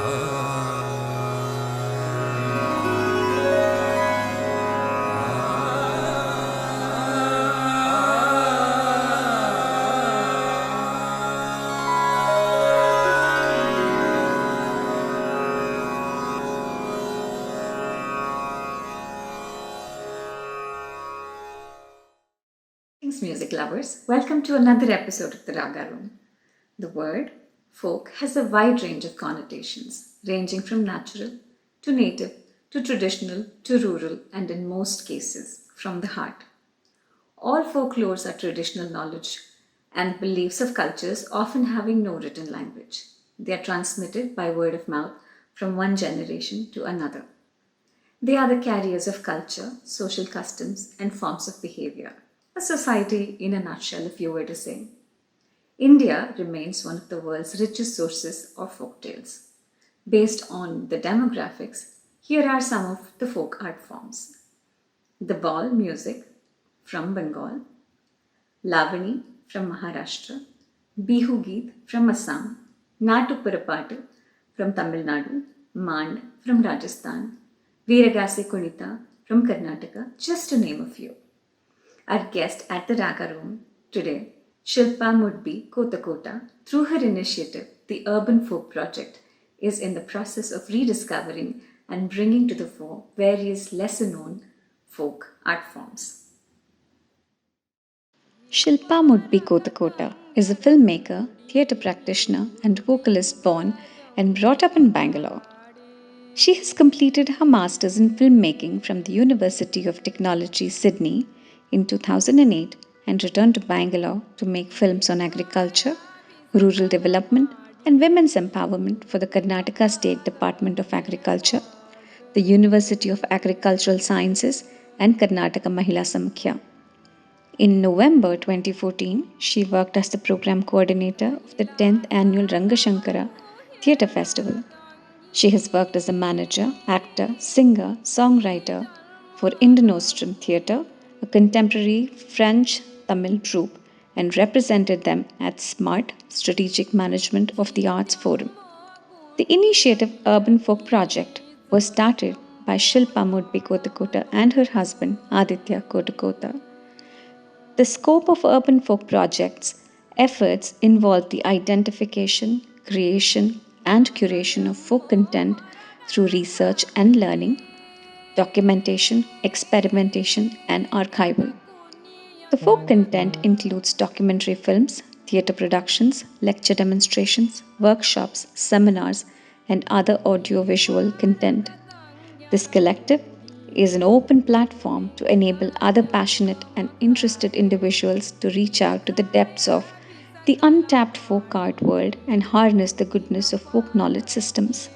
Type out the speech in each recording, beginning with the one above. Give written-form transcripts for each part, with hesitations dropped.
Greetings, music lovers. Welcome to another episode of the Raaga Room. The word folk has a wide range of connotations, ranging from natural to native to traditional to rural, and in most cases, from the heart. All folklores are traditional knowledge and beliefs of cultures often having no written language. They are transmitted by word of mouth from one generation to another. They are the carriers of culture, social customs, and forms of behavior. A society in a nutshell, if you were to say. India remains one of the world's richest sources of folk tales. Based on the demographics, here are some of the folk art forms: the ball music from Bengal, Lavani from Maharashtra, Bihu Geet from Assam, Natu Purapatu from Tamil Nadu, Mand from Rajasthan, Veeragase Kunita from Karnataka, just to name a few. Our guest at the Raaga Room today, Shilpa Mudbi Kothakota, through her initiative, the Urban Folk Project, is in the process of rediscovering and bringing to the fore various lesser known folk art forms. Shilpa Mudbi Kothakota is a filmmaker, theatre practitioner, and vocalist born and brought up in Bangalore. She has completed her Masters in Filmmaking from the University of Technology, Sydney in 2008 and returned to Bangalore to make films on agriculture, rural development, and women's empowerment for the Karnataka State Department of Agriculture, the University of Agricultural Sciences, and Karnataka Mahila Samakhya. In November 2014, she worked as the program coordinator of the 10th annual Rangashankara Theatre Festival. She has worked as a manager, actor, singer, songwriter for Indian Nostrum Theatre, a contemporary French Tamil troupe, and represented them at SMART, Strategic Management of the Arts Forum. The initiative Urban Folk Project was started by Shilpa Mudbi Kothakota and her husband Aditya Kothakota. The scope of urban folk projects efforts involve the identification, creation, and curation of folk content through research and learning, documentation, experimentation, and archival. The folk content includes documentary films, theatre productions, lecture demonstrations, workshops, seminars, and other audiovisual content. This collective is an open platform to enable other passionate and interested individuals to reach out to the depths of the untapped folk art world and harness the goodness of folk knowledge systems.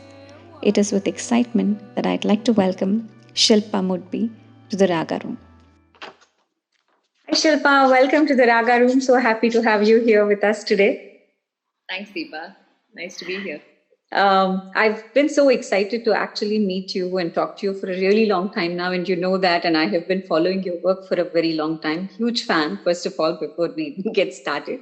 It is with excitement that I'd like to welcome Shilpa Mudbi to the Raaga Room. Hi Shilpa, welcome to the Raaga Room. So happy to have you here with us today. Thanks, Deepa. Nice to be here. I've been so excited to actually meet you and talk to you for a really long time now, and you know that, and I have been following your work for a very long time. Huge fan, first of all, before we get started.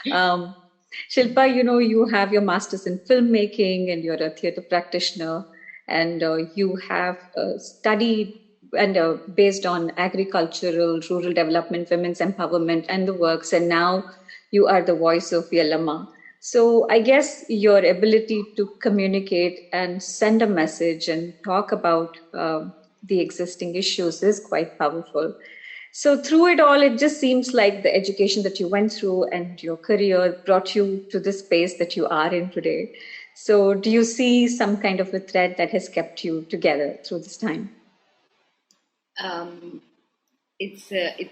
Shilpa, you have your master's in filmmaking and you're a theatre practitioner, and you have studied and based on agricultural, rural development, women's empowerment, and the works, and now you are the voice of Yellamma. So I guess your ability to communicate and send a message and talk about the existing issues is quite powerful. So through it all, it just seems like the education that you went through and your career brought you to the space that you are in today. So do you see some kind of a thread that has kept you together through this time?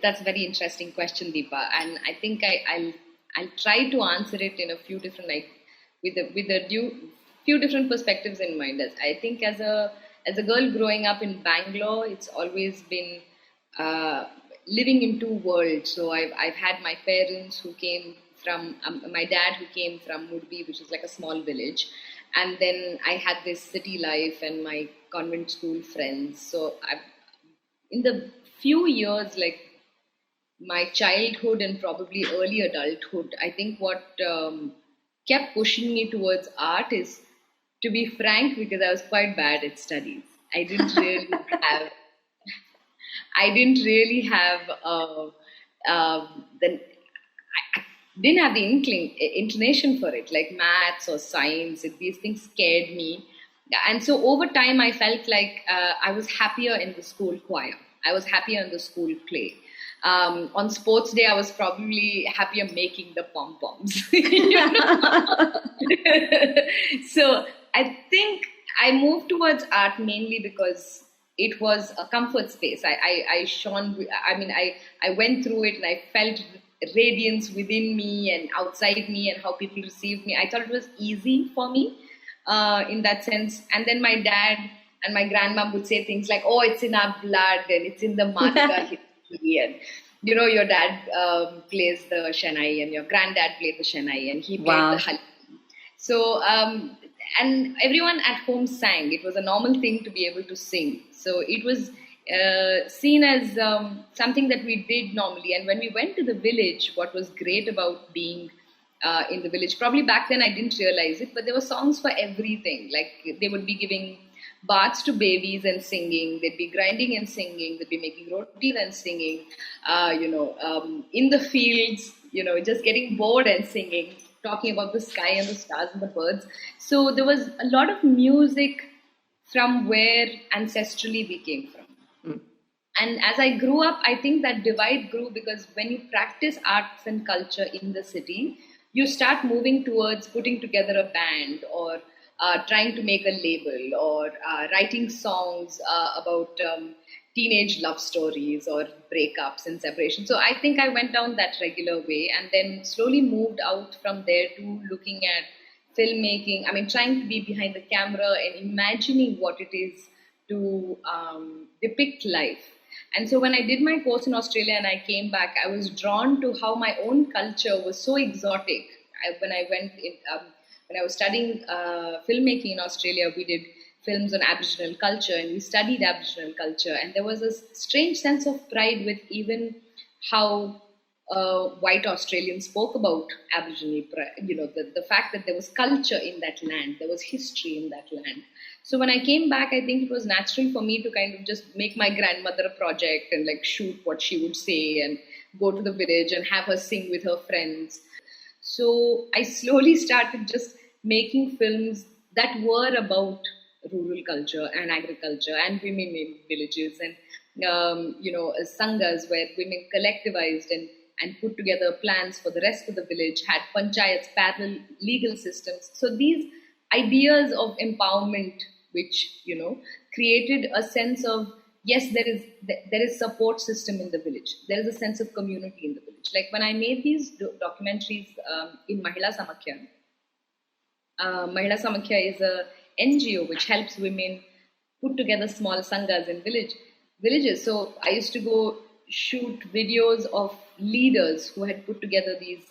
That's a very interesting question, Deepa, and I think I'll try to answer it in a few different few different perspectives in mind. I think as a girl growing up in Bangalore, it's always been living in two worlds. So I've had my parents who came from my dad who came from Mudbi, which is like a small village, and then I had this city life and my convent school friends. So in the few years, like my childhood and probably early adulthood, I think what kept pushing me towards art is To be frank, because I was quite bad at studies. I didn't really have I didn't really have the I didn't have the inclination for it, like maths or science. These things scared me, and so over time, I felt like I was happier in the school choir. I was happier in the school play. On sports day, I was probably happier making the pom poms. So I think I moved towards art mainly because it was a comfort space. I shone. I mean, I went through it and I felt radiance within me and outside me and how people received me. I thought it was easy for me in that sense. And then my dad and my grandmom would say things like, "Oh, it's in our blood and it's in the Marika history." And your dad plays the Shanai and your granddad played the Shanai and he played the Hali. So, and everyone at home sang. It was a normal thing to be able to sing. So it was seen as something that we did normally. And when we went to the village, what was great about being in the village, probably back then I didn't realize it, but there were songs for everything. Like they would be giving baths to babies and singing, they'd be grinding and singing, they'd be making rotis and singing, in the fields, just getting bored and singing, talking about the sky and the stars and the birds. So there was a lot of music from where ancestrally we came from. And as I grew up, I think that divide grew because when you practice arts and culture in the city, you start moving towards putting together a band or trying to make a label or writing songs about teenage love stories or breakups and separation. So I think I went down that regular way and then slowly moved out from there to looking at filmmaking. I mean, trying to be behind the camera and imagining what it is to depict life. And so when I did my course in Australia and I came back, I was drawn to how my own culture was so exotic. When I went in, when I was studying filmmaking in Australia, we did films on Aboriginal culture and we studied Aboriginal culture. And there was a strange sense of pride with even how white Australians spoke about Aboriginal, the fact that there was culture in that land, there was history in that land. So when I came back, I think it was natural for me to kind of just make my grandmother a project and like shoot what she would say and go to the village and have her sing with her friends. So I slowly started just making films that were about rural culture and agriculture and women in villages and sanghas where women collectivized and put together plans for the rest of the village, had panchayats, parallel legal systems. So these ideas of empowerment, which created a sense of yes, there is support system in the village. There is a sense of community in the village. Like when I made these documentaries in Mahila Samakhya. Mahila Samakhya is a NGO which helps women put together small sanghas in villages. So I used to go shoot videos of leaders who had put together these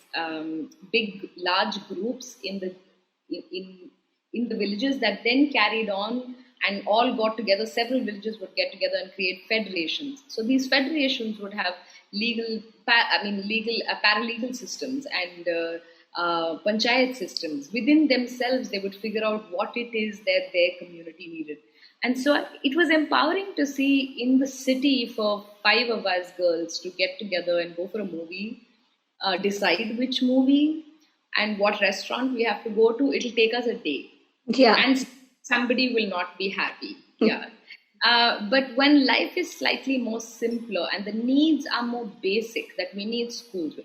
large groups in the villages that then carried on and all got together. Several villages would get together and create federations. So these federations would have paralegal systems and panchayat systems. Within themselves, they would figure out what it is that their community needed. And so it was empowering to see in the city for 5 of us girls to get together and go for a movie, decide which movie and what restaurant we have to go to. It'll take us a day. Yeah. And somebody will not be happy. Yeah. But when life is slightly more simpler and the needs are more basic, that we need schools.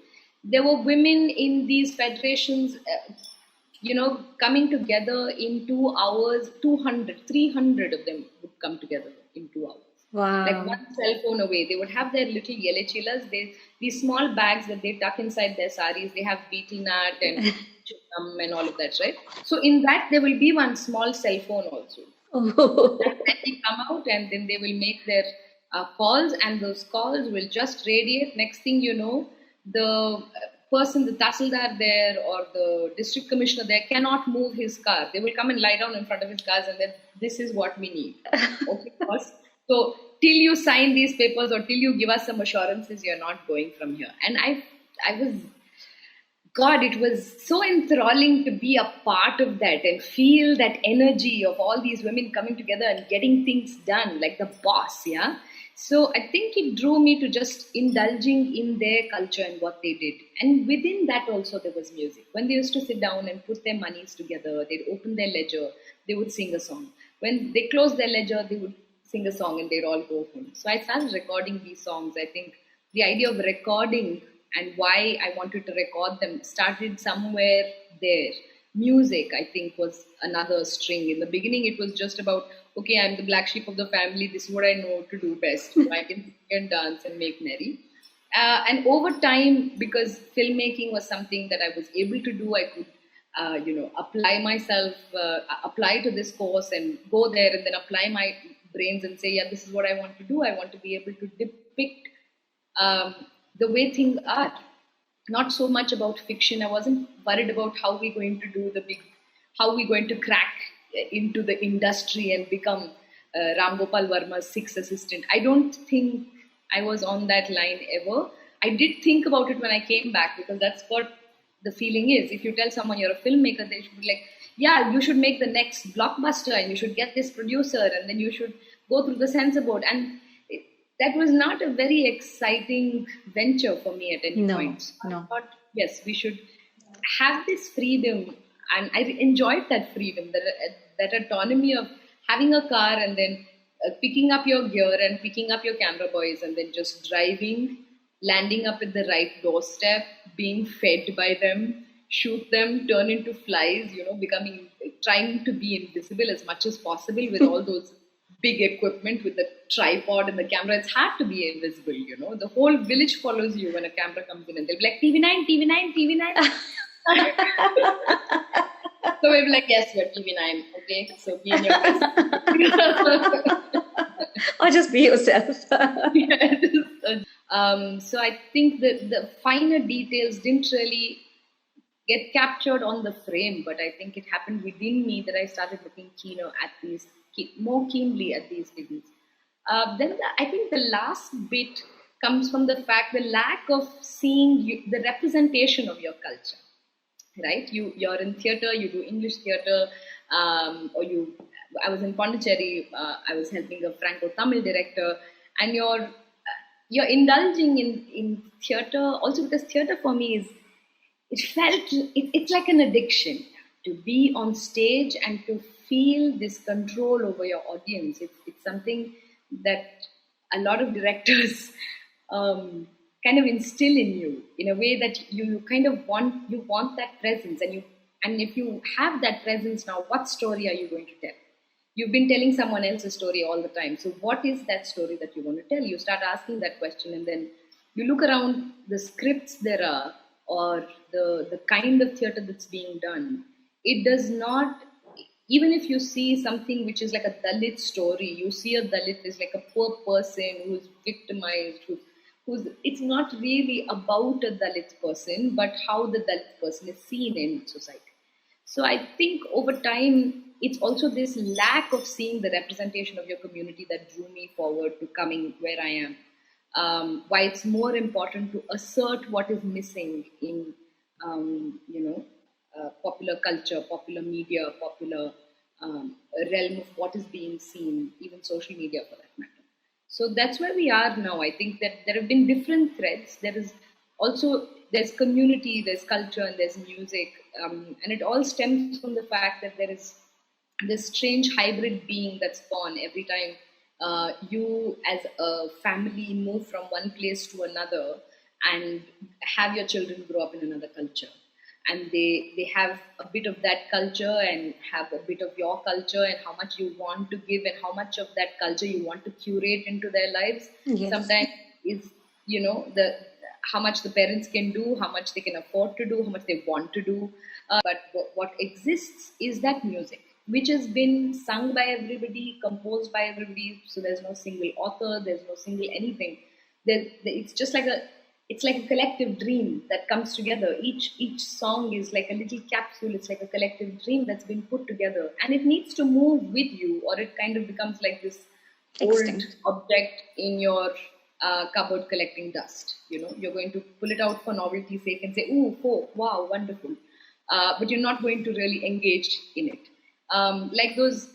There were women in these federations, coming together in 2 hours, 200, 300 of them would come together in 2 hours. Wow. Like one cell phone away. They would have their little yele chillas, these small bags that they tuck inside their saris. They have betel nut and chukam and all of that, right? So in that, there will be one small cell phone also. Oh. And then they come out and then they will make their calls and those calls will just radiate. Next thing you know, the person, the tahsildar there or the district commissioner there cannot move his car. They will come and lie down in front of his cars and then this is what we need. Okay, boss. So till you sign these papers or till you give us some assurances, you're not going from here. And I was God, it was so enthralling to be a part of that and feel that energy of all these women coming together and getting things done, like the boss, yeah. So I think it drew me to just indulging in their culture and what they did. And within that also there was music. When they used to sit down and put their monies together, they'd open their ledger, they would sing a song. When they closed their ledger, they would sing a song and they'd all go home. So I started recording these songs. I think the idea of recording and why I wanted to record them started somewhere there. Music, I think, was another string. In the beginning, it was just about, okay, I'm the black sheep of the family. This is what I know to do best. I can sing and dance and make merry. And over time, because filmmaking was something that I was able to do, I could, apply myself, apply to this course and go there and then apply my brains and say, yeah, this is what I want to do. I want to be able to depict um, the way things are. Not so much about fiction. I wasn't worried about how we're going to do the big, how we're going to crack into the industry and become Ram Gopal Verma's sixth assistant. I don't think I was on that line ever. I did think about it when I came back because that's what the feeling is. If you tell someone you're a filmmaker, they should be like, yeah, you should make the next blockbuster and you should get this producer and then you should go through the censor board. And that was not a very exciting venture for me at any point. So I thought, yes, we should have this freedom, and I enjoyed that freedom, that autonomy of having a car and then picking up your gear and picking up your camera boys and then just driving, landing up at the right doorstep, being fed by them, shoot them, turn into flies, trying to be invisible as much as possible with all those big equipment with the tripod and the camera. It's hard to be invisible, The whole village follows you when a camera comes in and they'll be like, TV9, TV9, TV9. So we'll be like, yes, you're TV9. Okay, so be in your best. Or just be yourself. Yes. So I think that the finer details didn't really get captured on the frame, but I think it happened within me that I started looking more keenly at these things. I think the last bit comes from the lack of seeing the representation of your culture, right? You're in theatre, you do English theatre, I was in Pondicherry, I was helping a Franco-Tamil director, and you're indulging in theatre also because theatre for me it's like an addiction to be on stage and to feel this control over your audience. It's something that a lot of directors kind of instill in you in a way that you kind of want that presence, and if you have that presence now, what story are you going to tell? You've been telling someone else's story all the time. So what is that story that you want to tell? You start asking that question, and then you look around the scripts there are, or the kind of theatre that's being done. It does not, even if you see something which is like a Dalit story, you see a Dalit is like a poor person who's victimized, it's not really about a Dalit person, but how the Dalit person is seen in society. So I think over time, it's also this lack of seeing the representation of your community that drew me forward to coming where I am. Why it's more important to assert what is missing in, popular culture, popular media, popular realm of what is being seen, even social media for that matter. So that's where we are now. I think that there have been different threads. There's community, there's culture, and there's music. And it all stems from the fact that there is this strange hybrid being that's born every time you as a family move from one place to another and have your children grow up in another culture. And they have a bit of that culture and have a bit of your culture, and how much you want to give and how much of that culture you want to curate into their lives. Yes. Sometimes is, how much the parents can do, how much they can afford to do, how much they want to do. But what exists is that music, which has been sung by everybody, composed by everybody. So there's no single author, there's no single anything. It's just like a collective dream that comes together. Each song is like a little capsule. It's like a collective dream that's been put together, and it needs to move with you, or it kind of becomes like this Extinct old object in your cupboard collecting dust. You're going to pull it out for novelty's sake and say, "Ooh, oh, wow, wonderful," but you're not going to really engage in it. Like those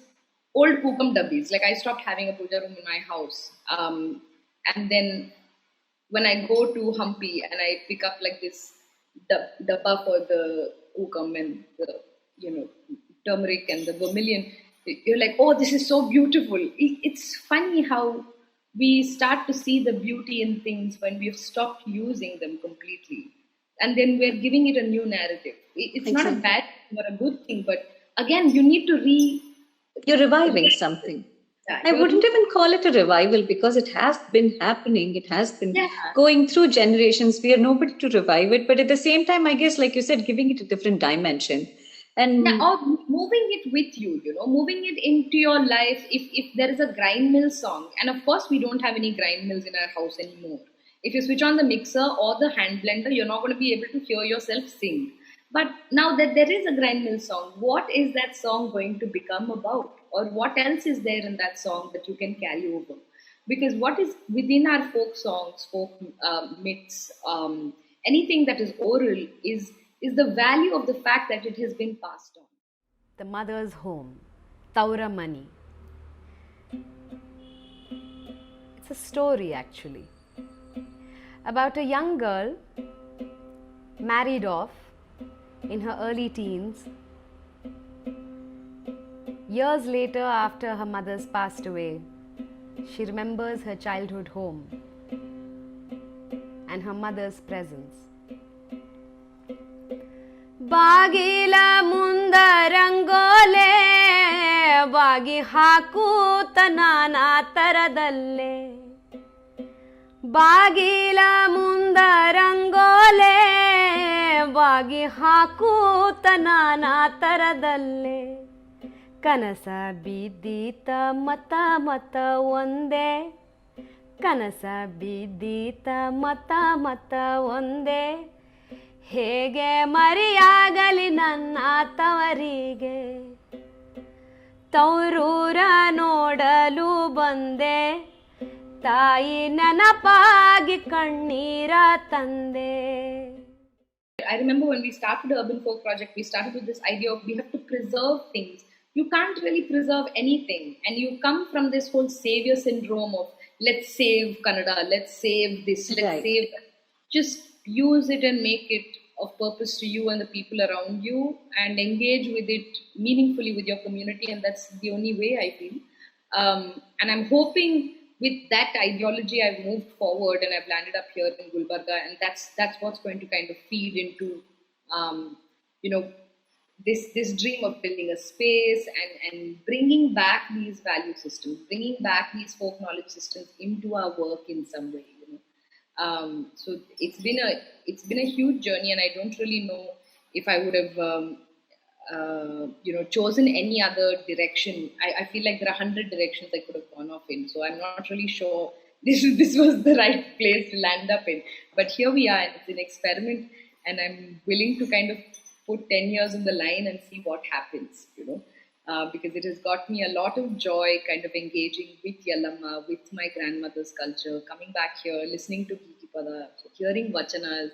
old Pookam dubbies. Like I stopped having a puja room in my house, and then when I go to Hampi and I pick up like this the puff or the ookam and the turmeric and the vermilion, you're like, oh, this is so beautiful. It's funny how we start to see the beauty in things when we've stopped using them completely, and then we're giving it a new narrative. It's not a bad thing or a good thing, but again, you need to You're reviving something. yeah, I wouldn't even call it a revival because it has been happening. It has been going through generations. We are nobody to revive it. But at the same time, I guess, like you said, giving it a different dimension. And or moving it with you, moving it into your life. If there is a grind mill song, and of course we don't have any grind mills in our house anymore. If you switch on the mixer or the hand blender, you're not going to be able to hear yourself sing. But now that there is a grind mill song, what is that song going to become about? Or what else is there in that song that you can carry over? Because what is within our folk songs, folk myths, anything that is oral is the value of the fact that it has been passed on. The mother's home, Taura Mani. It's a story actually about a young girl married off in her early teens. Years later, after her mother's passed away, she remembers her childhood home and her mother's presence. ಬಾಗಿಲ ಮುಂದ ರಂಗೋಲೆ ಬಾಗಿ ಹಾಕೂತ ನಾನಾ ತರದಲ್ಲೇ ಬಾಗಿಲ ಮುಂದ ರಂಗೋಲೆ ಬಾಗಿ ಹಾಕೂತ ನಾನಾ ತರದಲ್ಲೇ ಕನಸ ಬಿದ್ದೀತ ಮತ ಮತ ಒಂದೇ ಕನಸ ಬಿದ್ದೀತ ಮತ ಮತ ಒಂದೇ ಹೇಗೆ ಮರೆಯಾಗಲಿ ನನ್ನ ತವರಿಗೆ ತವರೂರ ನೋಡಲು ಬಂದೆ ತಾಯಿ ನೆನಪಾಗಿ ಕಣ್ಣೀರ ತಂದೆ. I remember when we started the Urban Folk Project, we started with this idea of we have to preserve things. You can't really preserve anything, and you come from this whole savior syndrome of let's save Kannada, let's save this, let's save that. Just use it and make it of purpose to you and the people around you, and engage with it meaningfully with your community, and that's the only way, I feel. And I'm hoping with that ideology I've moved forward and I've landed up here in Gulbarga, and that's what's going to kind of feed into this dream of building a space and bringing back these value systems, bringing back these folk knowledge systems into our work in some way. So it's been a huge journey, and I don't really know if I would have chosen any other direction. I feel like there are 100 directions I could have gone off in, so I'm not really sure this was the right place to land up in. But here we are, and it's an experiment, and I'm willing to kind of put 10 years on the line and see what happens, because it has got me a lot of joy kind of engaging with Yellamma, with my grandmother's culture, coming back here, listening to Kiki Pada, hearing vachanas,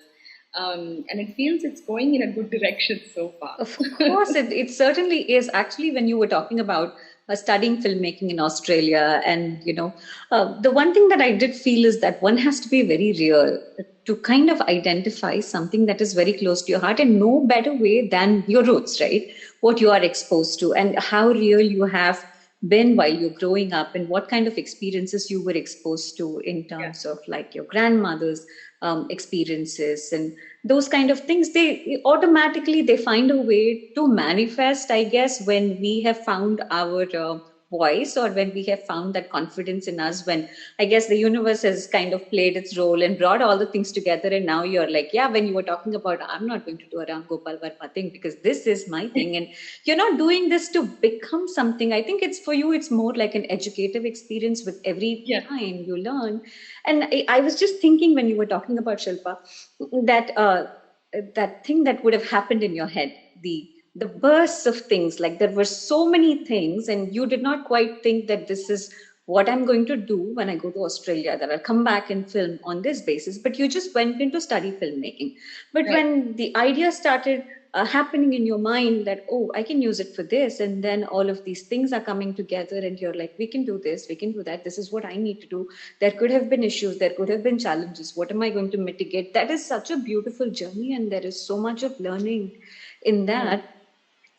and it feels it's going in a good direction so far. Of course, it certainly is. Actually, when you were talking about studying filmmaking in Australia, and the one thing that I did feel is that one has to be very real to kind of identify something that is very close to your heart, and no better way than your roots, right? What you are exposed to and how real you have been while you're growing up, and what kind of experiences you were exposed to in terms of like your grandmother's experiences and those kind of things. They automatically find a way to manifest, I guess, when we have found our voice, or when we have found that confidence in us, when I guess the universe has kind of played its role and brought all the things together, and now you're like, yeah, when you were talking about I'm not going to do a Ram Gopal Varma thing because this is my thing, and you're not doing this to become something. I think it's for you, it's more like an educative experience. With every time you learn. And I was just thinking when you were talking about Shilpa, that that thing that would have happened in your head, the bursts of things, like there were so many things and you did not quite think that this is what I'm going to do when I go to Australia, that I'll come back and film on this basis. But you just went in to study filmmaking. But Right. when the idea started happening in your mind that, oh, I can use it for this, and then all of these things are coming together, and you're like, we can do this, we can do that, this is what I need to do. There could have been issues, there could have been challenges. What am I going to mitigate? That is such a beautiful journey, and there is so much of learning in Mm. that.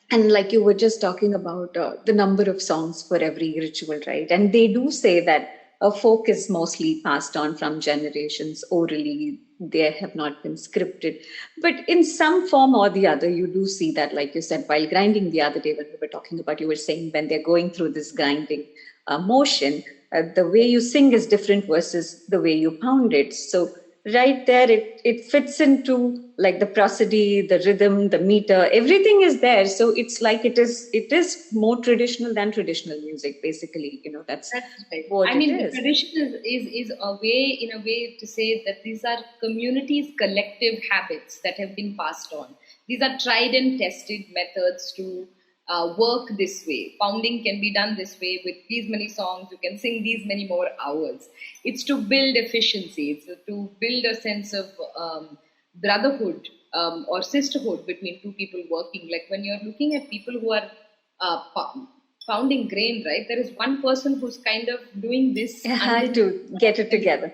And like you were just talking about the number of songs for every ritual, right? And they do say that folk is mostly passed on from generations orally. They have not been scripted. But in some form or the other, you do see that, like you said, while grinding the other day when we were talking about, you were saying when they're going through this grinding motion, the way you sing is different versus the way you pound it. So right there it fits into like the prosody, the rhythm, the meter, everything is there. So it's like it is more traditional than traditional music, basically, that's That's right. what I it mean, the is. tradition is a way, in a way, to say that these are communities' collective habits that have been passed on. These are tried and tested methods to work this way. Pounding can be done this way with these many songs. You can sing these many more hours. It's to build efficiency. It's to build a sense of brotherhood or sisterhood between two people working. Like when you're looking at people who are pounding grain, right? There is one person who's kind of doing this I under, had to get it together.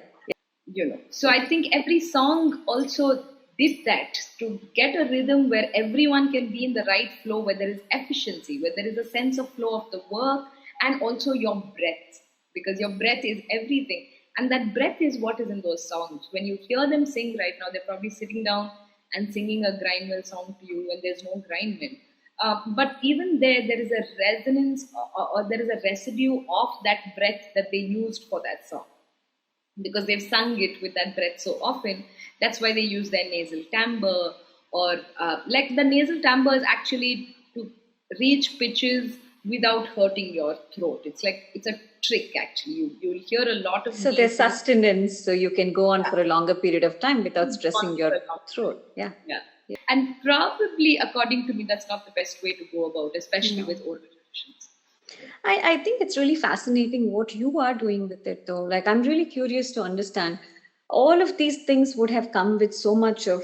So I think every song also did that to get a rhythm where everyone can be in the right flow, where there is efficiency, where there is a sense of flow of the work, and also your breath, because your breath is everything. And that breath is what is in those songs. When you hear them sing right now, they're probably sitting down and singing a grindmill song to you, and there's no grindmill. But even there is a resonance, or there is a residue of that breath that they used for that song, because they've sung it with that breath so often. That's why they use their nasal timbre, or like the nasal timbre is actually to reach pitches without hurting your throat. It's like it's a trick actually. You'll hear a lot of So there's nasal. sustenance, so you can go on for a longer period of time without stressing your Yeah. throat. Yeah. Yeah. And probably, according to me, that's not the best way to go about, especially No. with oral traditions. I think it's really fascinating what you are doing with it, though. Like, I'm really curious to understand. All of these things would have come with so much of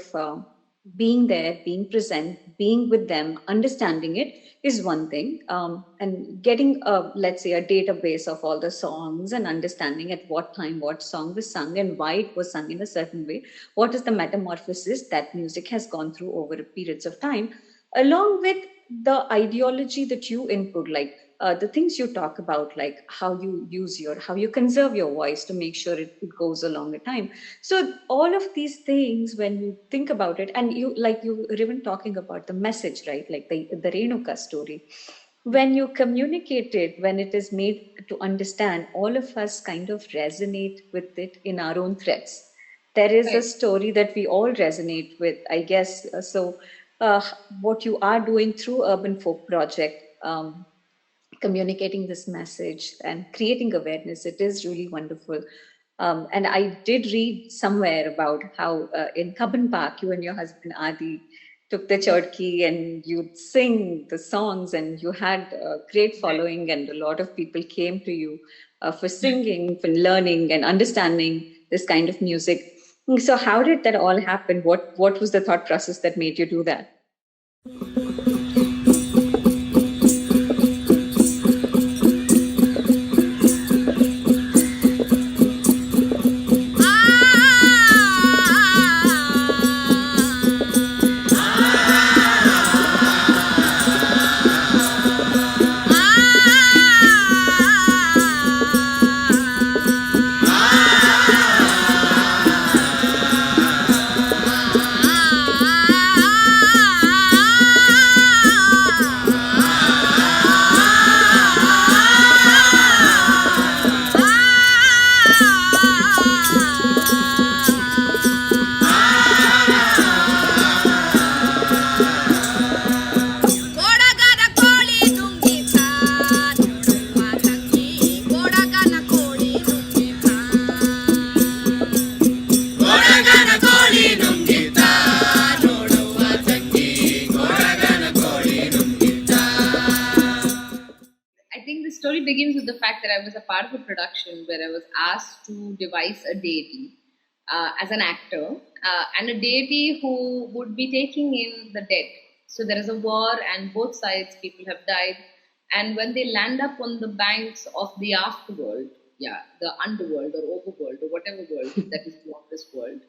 being there, being present, being with them, understanding it is one thing. And getting, let's say, a database of all the songs and understanding at what time what song was sung and why it was sung in a certain way. What is the metamorphosis that music has gone through over periods of time, along with the ideology that you input, like the things you talk about, like how you conserve your voice to make sure it goes along a time. So all of these things, when you think about it, and you were even talking about the message, right? Like the Renuka story. When you communicate it, when it is made to understand, all of us kind of resonate with it in our own threads. There is a Right. story that we all resonate with, I guess. So, uh, what you are doing through Urban Folk Project, communicating this message and creating awareness, it is really wonderful. And I did read somewhere about how in Kaban Park, you and your husband Adi took the chorki and you'd sing the songs, and you had a great following, and a lot of people came to you for singing, for learning and understanding this kind of music. So how did that all happen? What was the thought process that made you do that? the story begins with the fact that I was a part of a production where I was asked to devise a deity as an actor, and a deity who would be taking in the dead. So there is a war, and both sides people have died. And when they land up on the banks of the afterworld, yeah, the underworld or overworld or whatever world that is beyond this world,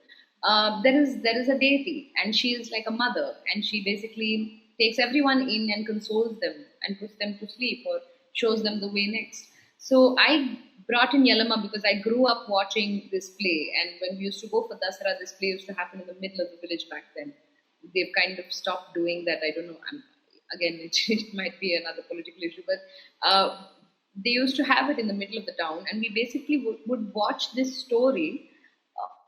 there is a deity, and she is like a mother, and she basically takes everyone in and consoles them and puts them to sleep or shows them the way next. So I brought in Yellamma because I grew up watching this play, and when we used to go for Dasara, this play used to happen in the middle of the village back then. They've kind of stopped doing that. I don't know. Again, it might be another political issue, but they used to have it in the middle of the town, and we basically would watch this story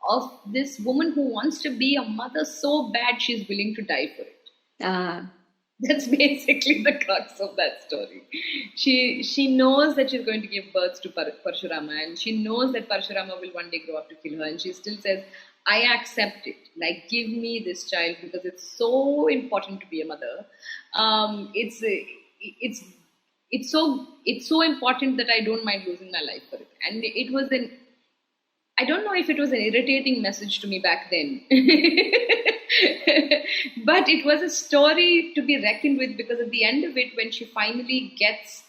of this woman who wants to be a mother so bad she's willing to die for it. Ah. That's basically the crux of that story. She knows that she's going to give birth to Parshurama, and she knows that Parshurama will one day grow up to kill her, and she still says, I accept it. Like, give me this child because it's so important to be a mother. It's so important that I don't mind losing my life for it. And it was I don't know if it was an irritating message to me back then, but it was a story to be reckoned with, because at the end of it, when she finally gets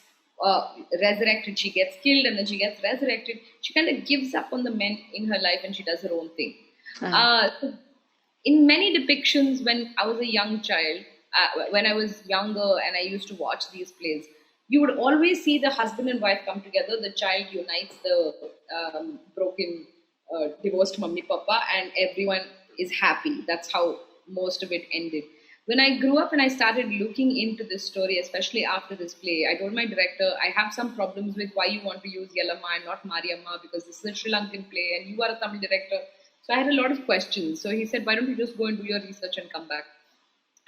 resurrected, she gets killed and then she gets resurrected, she kind of gives up on the men in her life and she does her own thing. So in many depictions, when I was a young child, when I was younger and I used to watch these plays, you would always see the husband and wife come together, the child unites the broken, divorced mummy papa, and everyone is happy. That's how most of it ended. When I grew up and I started looking into this story, especially after this play, I told my director, I have some problems with why you want to use Yellamma and not Mariamma, because this is a Sri Lankan play and you are a Tamil director. So I had a lot of questions. So he said, why don't you just go and do your research and come back?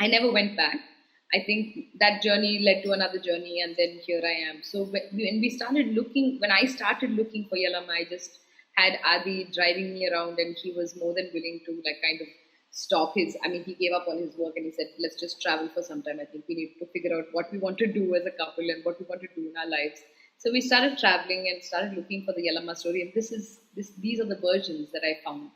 I never went back. I think that journey led to another journey, and then here I am. So when I started looking for Yellamma, I just had Adi driving me around, and he was more than willing to kind of stop he gave up on his work and he said, let's just travel for some time. I think we need to figure out what we want to do as a couple and what we want to do in our lives. So we started traveling and started looking for the Yellamma story, and these are the versions that I found.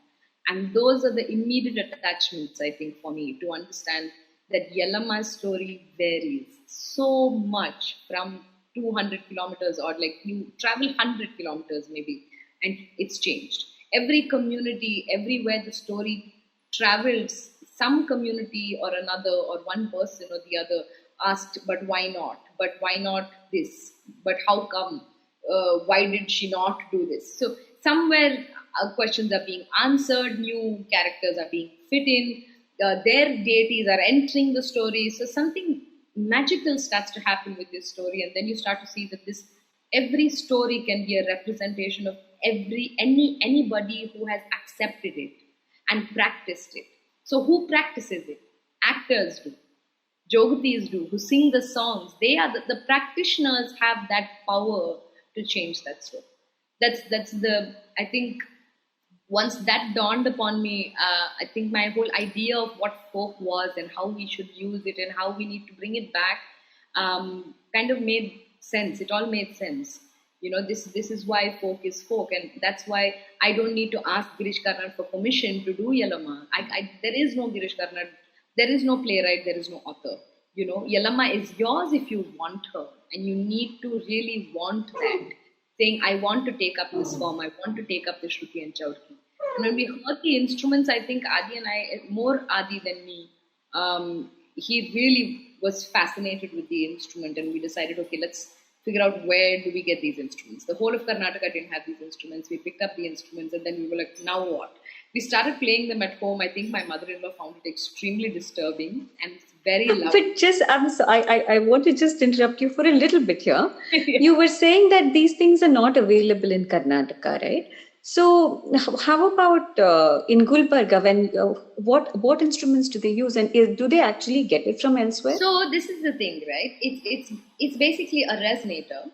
And those are the immediate attachments, I think, for me to understand that Yellamma's story varies so much from 200 kilometers, or you travel 100 kilometers maybe, and it's changed. Every community, everywhere the story travels, some community or another, or one person or the other asked, but why not? But why not this? But how come? Why did she not do this? So somewhere questions are being answered, new characters are being fit in, their deities are entering the story. So something magical starts to happen with this story, and then you start to see that every story can be a representation of anybody who has accepted it and practiced it. So who practices it? Actors do, Jogatis do, who sing the songs. They are the practitioners have that power to change that story. That's I think once that dawned upon me, I think my whole idea of what folk was and how we should use it and how we need to bring it back kind of made sense. It all made sense. This is why folk is folk, and that's why I don't need to ask Girish Karnad for permission to do Yellamma. There is no Girish Karnad, there is no playwright, there is no author. Yellamma is yours if you want her, and you need to really want that. Saying, I want to take up this form, I want to take up the Shruti and Chaudhary. And when we heard the instruments, I think Adi and I, more Adi than me, he really was fascinated with the instrument, and we decided, okay, let's figure out where do we get these instruments. The whole of Karnataka didn't have these instruments. We picked up the instruments, and then we were like, now what? We started playing them at home. I think my mother-in-law found it extremely disturbing and very loud. But I want to just interrupt you for a little bit here. Yeah. You were saying that these things are not available in Karnataka, right? So how about in Gulbarga? What instruments do they use, and do they actually get it from elsewhere? So this is the thing, right? It's basically a resonator.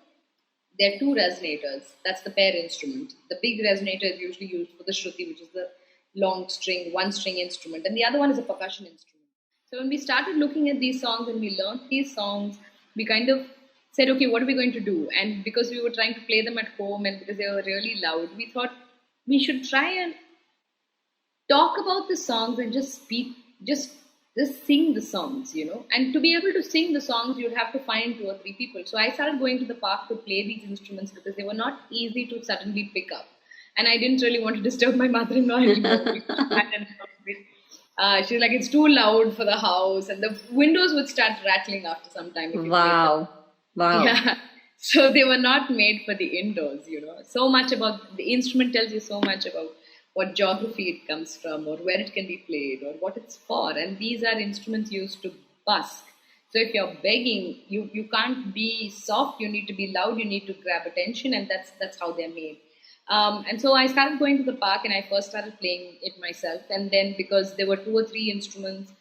There are two resonators. That's the pair instrument. The big resonator is usually used for the Shruti, which is the long string, one string instrument, and the other one is a percussion instrument. So when we started looking at these songs and we learned these songs, we kind of said, okay, what are we going to do? And because we were trying to play them at home and because they were really loud, we thought we should try and talk about the songs and just speak, just sing the songs, And to be able to sing the songs, you'd have to find two or three people. So I started going to the park to play these instruments because they were not easy to suddenly pick up. And I didn't really want to disturb my mother-in-law anymore. She's like, it's too loud for the house, and the windows would start rattling after some time. If you Wow. Wow. Yeah. So they were not made for the indoors, So much about the instrument tells you so much about what geography it comes from, or where it can be played, or what it's for. And these are instruments used to busk. So if you're begging, you can't be soft, you need to be loud, you need to grab attention, and that's how they're made. And so I started going to the park and I first started playing it myself. And then because there were two or three instruments,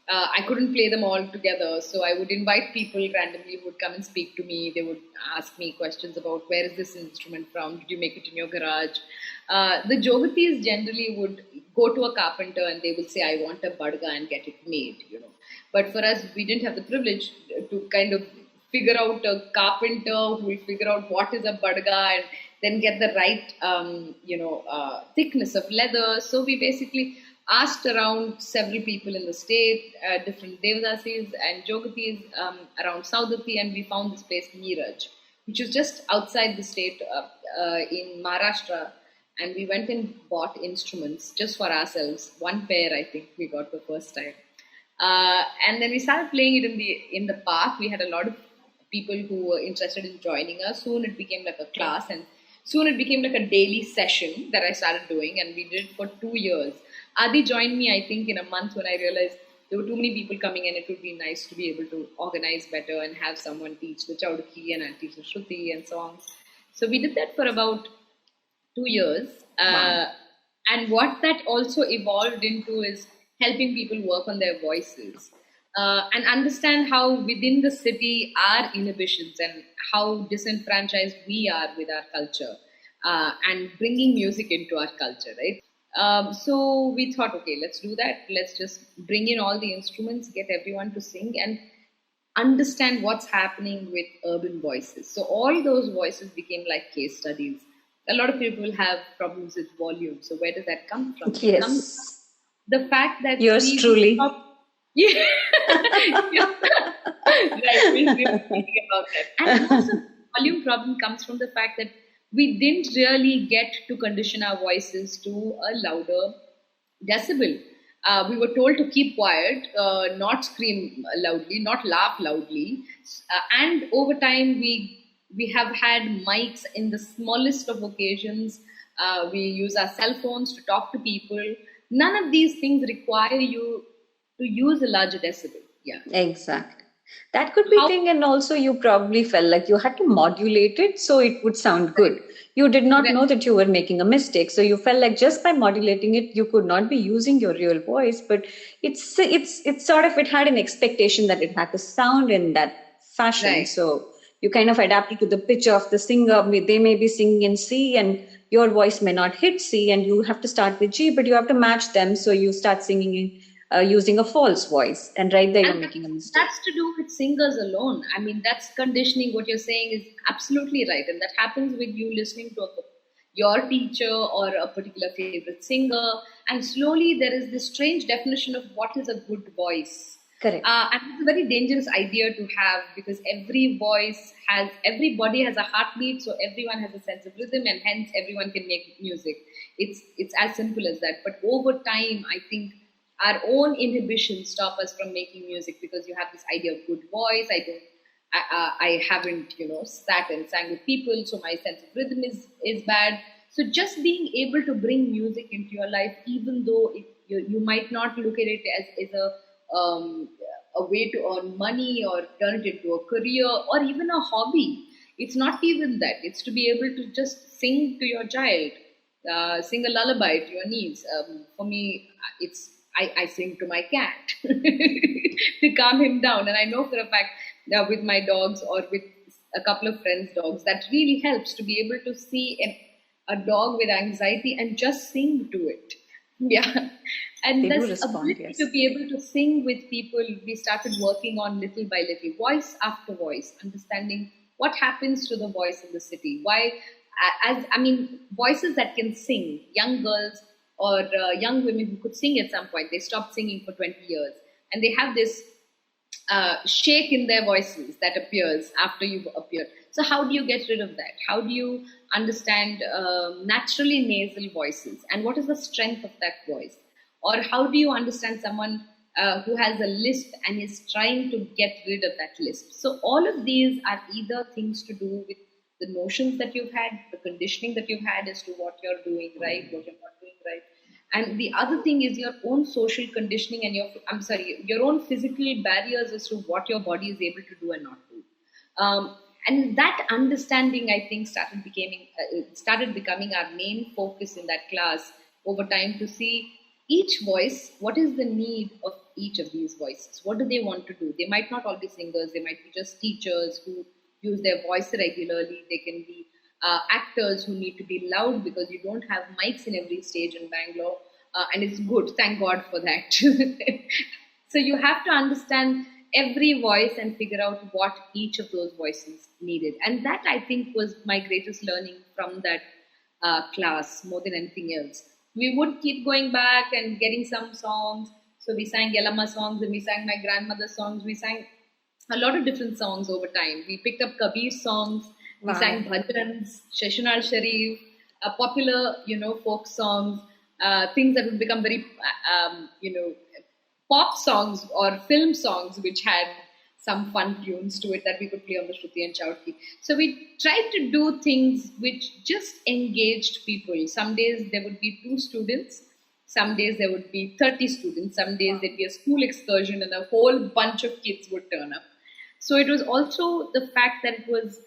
I couldn't play them all together. So I would invite people randomly who would come and speak to me. They would ask me questions about where is this instrument from? Did you make it in your garage? The Jogatis generally would go to a carpenter and they will say, I want a badga and get it made, But for us, we didn't have the privilege to kind of figure out a carpenter who will figure out what is a badga and then get the right, thickness of leather. So we basically asked around several people in the state, different Devadasis and Jogatis around Saudati, and we found this place, Meeraj, which is just outside the state in Maharashtra. And we went and bought instruments just for ourselves. One pair, I think, we got the first time. And then we started playing it in the park. We had a lot of people who were interested in joining us. Soon it became like a class, and soon it became like a daily session that I started doing, and we did it for 2 years. Adi joined me, I think, in a month when I realized there were too many people coming and it would be nice to be able to organize better and have someone teach the Chaudaki and I'll teach the Shruti and songs. So we did that for about 2 years. Wow. And what that also evolved into is helping people work on their voices and understand how within the city our inhibitions and how disenfranchised we are with our culture and bringing music into our culture, right? So we thought, okay, let's do that. Let's just bring in all the instruments, get everyone to sing and understand what's happening with urban voices. So all those voices became like case studies. A lot of people have problems with volume. So where does that come from? Yes. It comes from the fact that yours truly. Yeah. Right, we were thinking about that. And also the volume problem comes from the fact that we didn't really get to condition our voices to a louder decibel. We were told to keep quiet, not scream loudly, not laugh loudly. And over time, we have had mics in the smallest of occasions. We use our cell phones to talk to people. None of these things require you to use a larger decibel. Yeah. Exactly. That could be thing, and also you probably felt like you had to modulate it so it would sound good. You did not know that you were making a mistake, so you felt like just by modulating it, you could not be using your real voice. But it's sort of, it had an expectation that it had to sound in that fashion. Right. So you kind of adapted to the pitch of the singer. They may be singing in C, and your voice may not hit C, and you have to start with G, but you have to match them. So you start singing in using a false voice, and right there you're making a mistake. That's to do with singers alone. I mean, that's conditioning. What you're saying is absolutely right, and that happens with you listening to your teacher or a particular favorite singer, and slowly there is this strange definition of what is a good voice. Correct. And it's a very dangerous idea to have, because everybody has a heartbeat, so everyone has a sense of rhythm, and hence everyone can make music. It's as simple as that. But over time, I think our own inhibitions stop us from making music, because you have this idea of good voice. I haven't, sat and sang with people, so my sense of rhythm is bad. So just being able to bring music into your life, even though you might not look at it as a way to earn money or turn it into a career or even a hobby. It's not even that. It's to be able to just sing to your child, sing a lullaby to your niece. For me, I sing to my cat to calm him down. And I know for a fact that with my dogs or with a couple of friends' dogs, that really helps to be able to see a dog with anxiety and just sing to it. Yeah. And this ability to be able to sing with people, we started working on little by little, voice after voice, understanding what happens to the voice in the city? Why, as I mean, voices that can sing, young girls or young women who could sing at some point, they stopped singing for 20 years, and they have this shake in their voices that appears after you've appeared. So, how do you get rid of that? How do you understand naturally nasal voices, and what is the strength of that voice? Or how do you understand someone who has a lisp and is trying to get rid of that lisp? So, all of these are either things to do with the notions that you've had, the conditioning that you've had as to what you're doing right, what you're not doing right. And the other thing is your own social conditioning and your own physical barriers as to what your body is able to do and not do. And that understanding, I think, started becoming our main focus in that class over time, to see each voice, what is the need of each of these voices? What do they want to do? They might not all be singers, they might be just teachers who use their voice regularly. They can be actors who need to be loud because you don't have mics in every stage in Bangalore. And it's good, thank God for that. So you have to understand every voice and figure out what each of those voices needed. And that, I think, was my greatest learning from that class more than anything else. We would keep going back and getting some songs. So we sang Yellamma songs, and we sang my grandmother's songs. We sang a lot of different songs over time. We picked up Kabir songs. We sang bhajans, Sheshanal Sharif, popular, folk songs, things that would become very, pop songs or film songs, which had some fun tunes to it that we could play on the Shruti and Chowki. So we tried to do things which just engaged people. Some days there would be 2 students. Some days there would be 30 students. Some days there'd be a school excursion and a whole bunch of kids would turn up. So it was also the fact that it was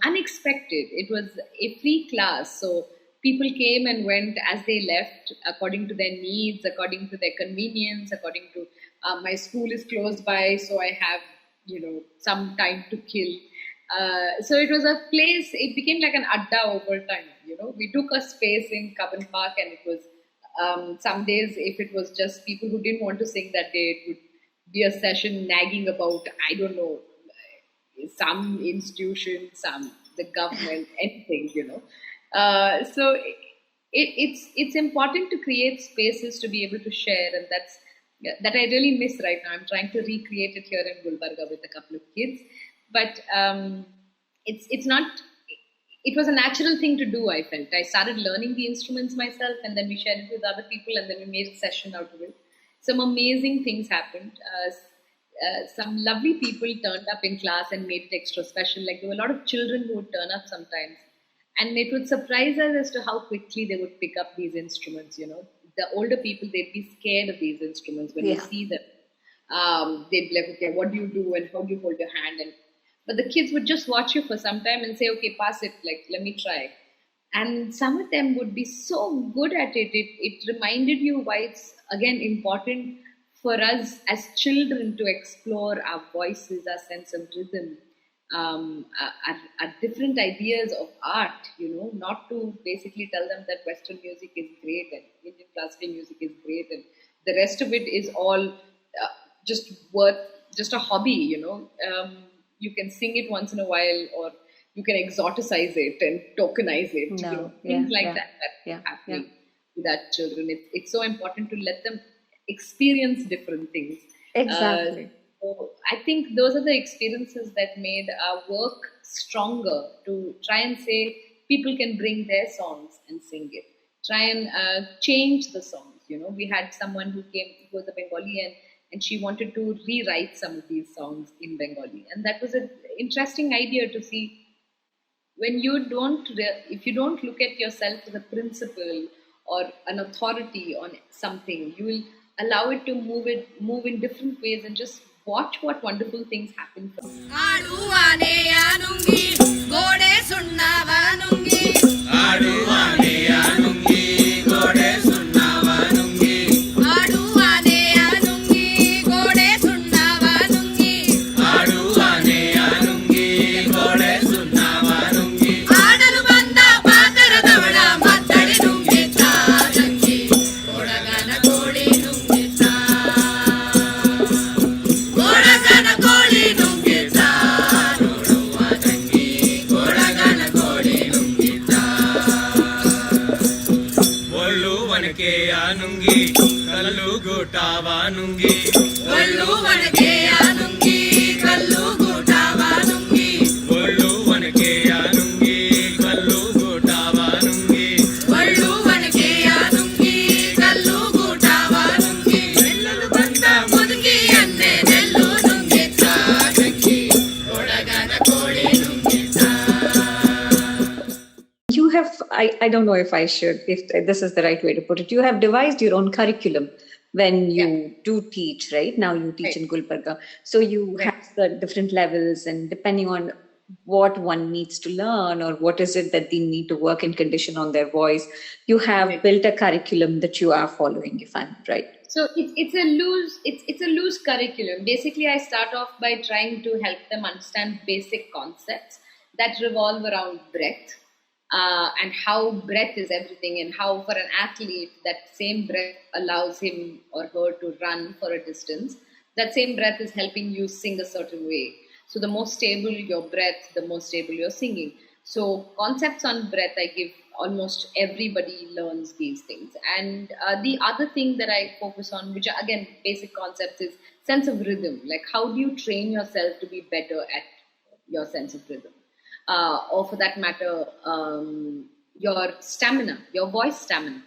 unexpected. It was a free class. So people came and went as they left, according to their needs, according to their convenience, according to my school is close by, so I have, some time to kill. So it was a place, it became like an adda over time. We took a space in Cubbon Park, and it was some days, if it was just people who didn't want to sing that day, it would be a session nagging about, I don't know, some institution, the government, anything, So it's important to create spaces to be able to share, and that I really miss right now. I'm trying to recreate it here in Gulbarga with a couple of kids, but it's not. It was a natural thing to do. I felt I started learning the instruments myself, and then we shared it with other people, and then we made a session out of it. Some amazing things happened. Some lovely people turned up in class and made it extra special. Like, there were a lot of children who would turn up sometimes, and it would surprise us as to how quickly they would pick up these instruments. The older people, they'd be scared of these instruments when they see them. They'd be like, okay, what do you do and how do you hold your hand? But the kids would just watch you for some time and say, okay, pass it, like, let me try. And some of them would be so good at it. It reminded you why it's, again, important for us as children to explore our voices, our sense of rhythm, our different ideas of art, not to basically tell them that Western music is great and Indian classical music is great and the rest of it is all just a hobby, you can sing it once in a while, or you can exoticize it and tokenize it, things like that happening with our children. It's so important to let them experience different things. Exactly. So I think those are the experiences that made our work stronger, to try and say people can bring their songs and sing it. Try and change the songs. We had someone who was a Bengali, and she wanted to rewrite some of these songs in Bengali. And that was an interesting idea to see. When if you don't look at yourself as a principal or an authority on something, you will allow it to move in different ways and just watch what wonderful things happen from it. ನುಂಗಿ ಕಲ್ಲು ಗೂಟಾವ ನುಂಗಿ ಒಳ್ಳು ಒಣಗೆಯ ನುಂಗಿ ಕಲ್ಲು ಗೂಟಾವ ನುಂಗಿ ಒಳ್ಳು ಒಣಗೆಯ ನುಂಗಿ ಕಲ್ಲು ಗೂಟಾವ ನುಂಗಿ ಒಳ್ಳು ಒಣಗೆಯ ನುಂಗಿ ಕಲ್ಲು ಗೂಟಾವ ನುಂಗಿ ನೆಲ್ಲಲು ಬಂದ ಮುದುಕಿಯನ್ನೇ ನೆಲ್ಲು ನುಂಗಿತ್ತ ಬೆಂಕಿ ಒಳಗನ ಕೋಳಿ ನುಂಗಿತ್ತ. You have, I don't know if I should, if this is the right way to put it, you have devised your own curriculum when you do teach, right? Now you teach in Gulbarga. So you have the different levels, and depending on what one needs to learn or what is it that they need to work and condition on their voice, you have built a curriculum that you are following, if I'm right. So it's a loose curriculum. Basically, I start off by trying to help them understand basic concepts that revolve around breath. And how breath is everything, and how for an athlete that same breath allows him or her to run for a distance. That same breath is helping you sing a certain way. So the more stable your breath, the more stable your singing. So concepts on breath, I give almost everybody learns these things. And the other thing that I focus on, which are again basic concepts, is sense of rhythm. Like how do you train yourself to be better at your sense of rhythm? Or for that matter, your stamina, your voice stamina.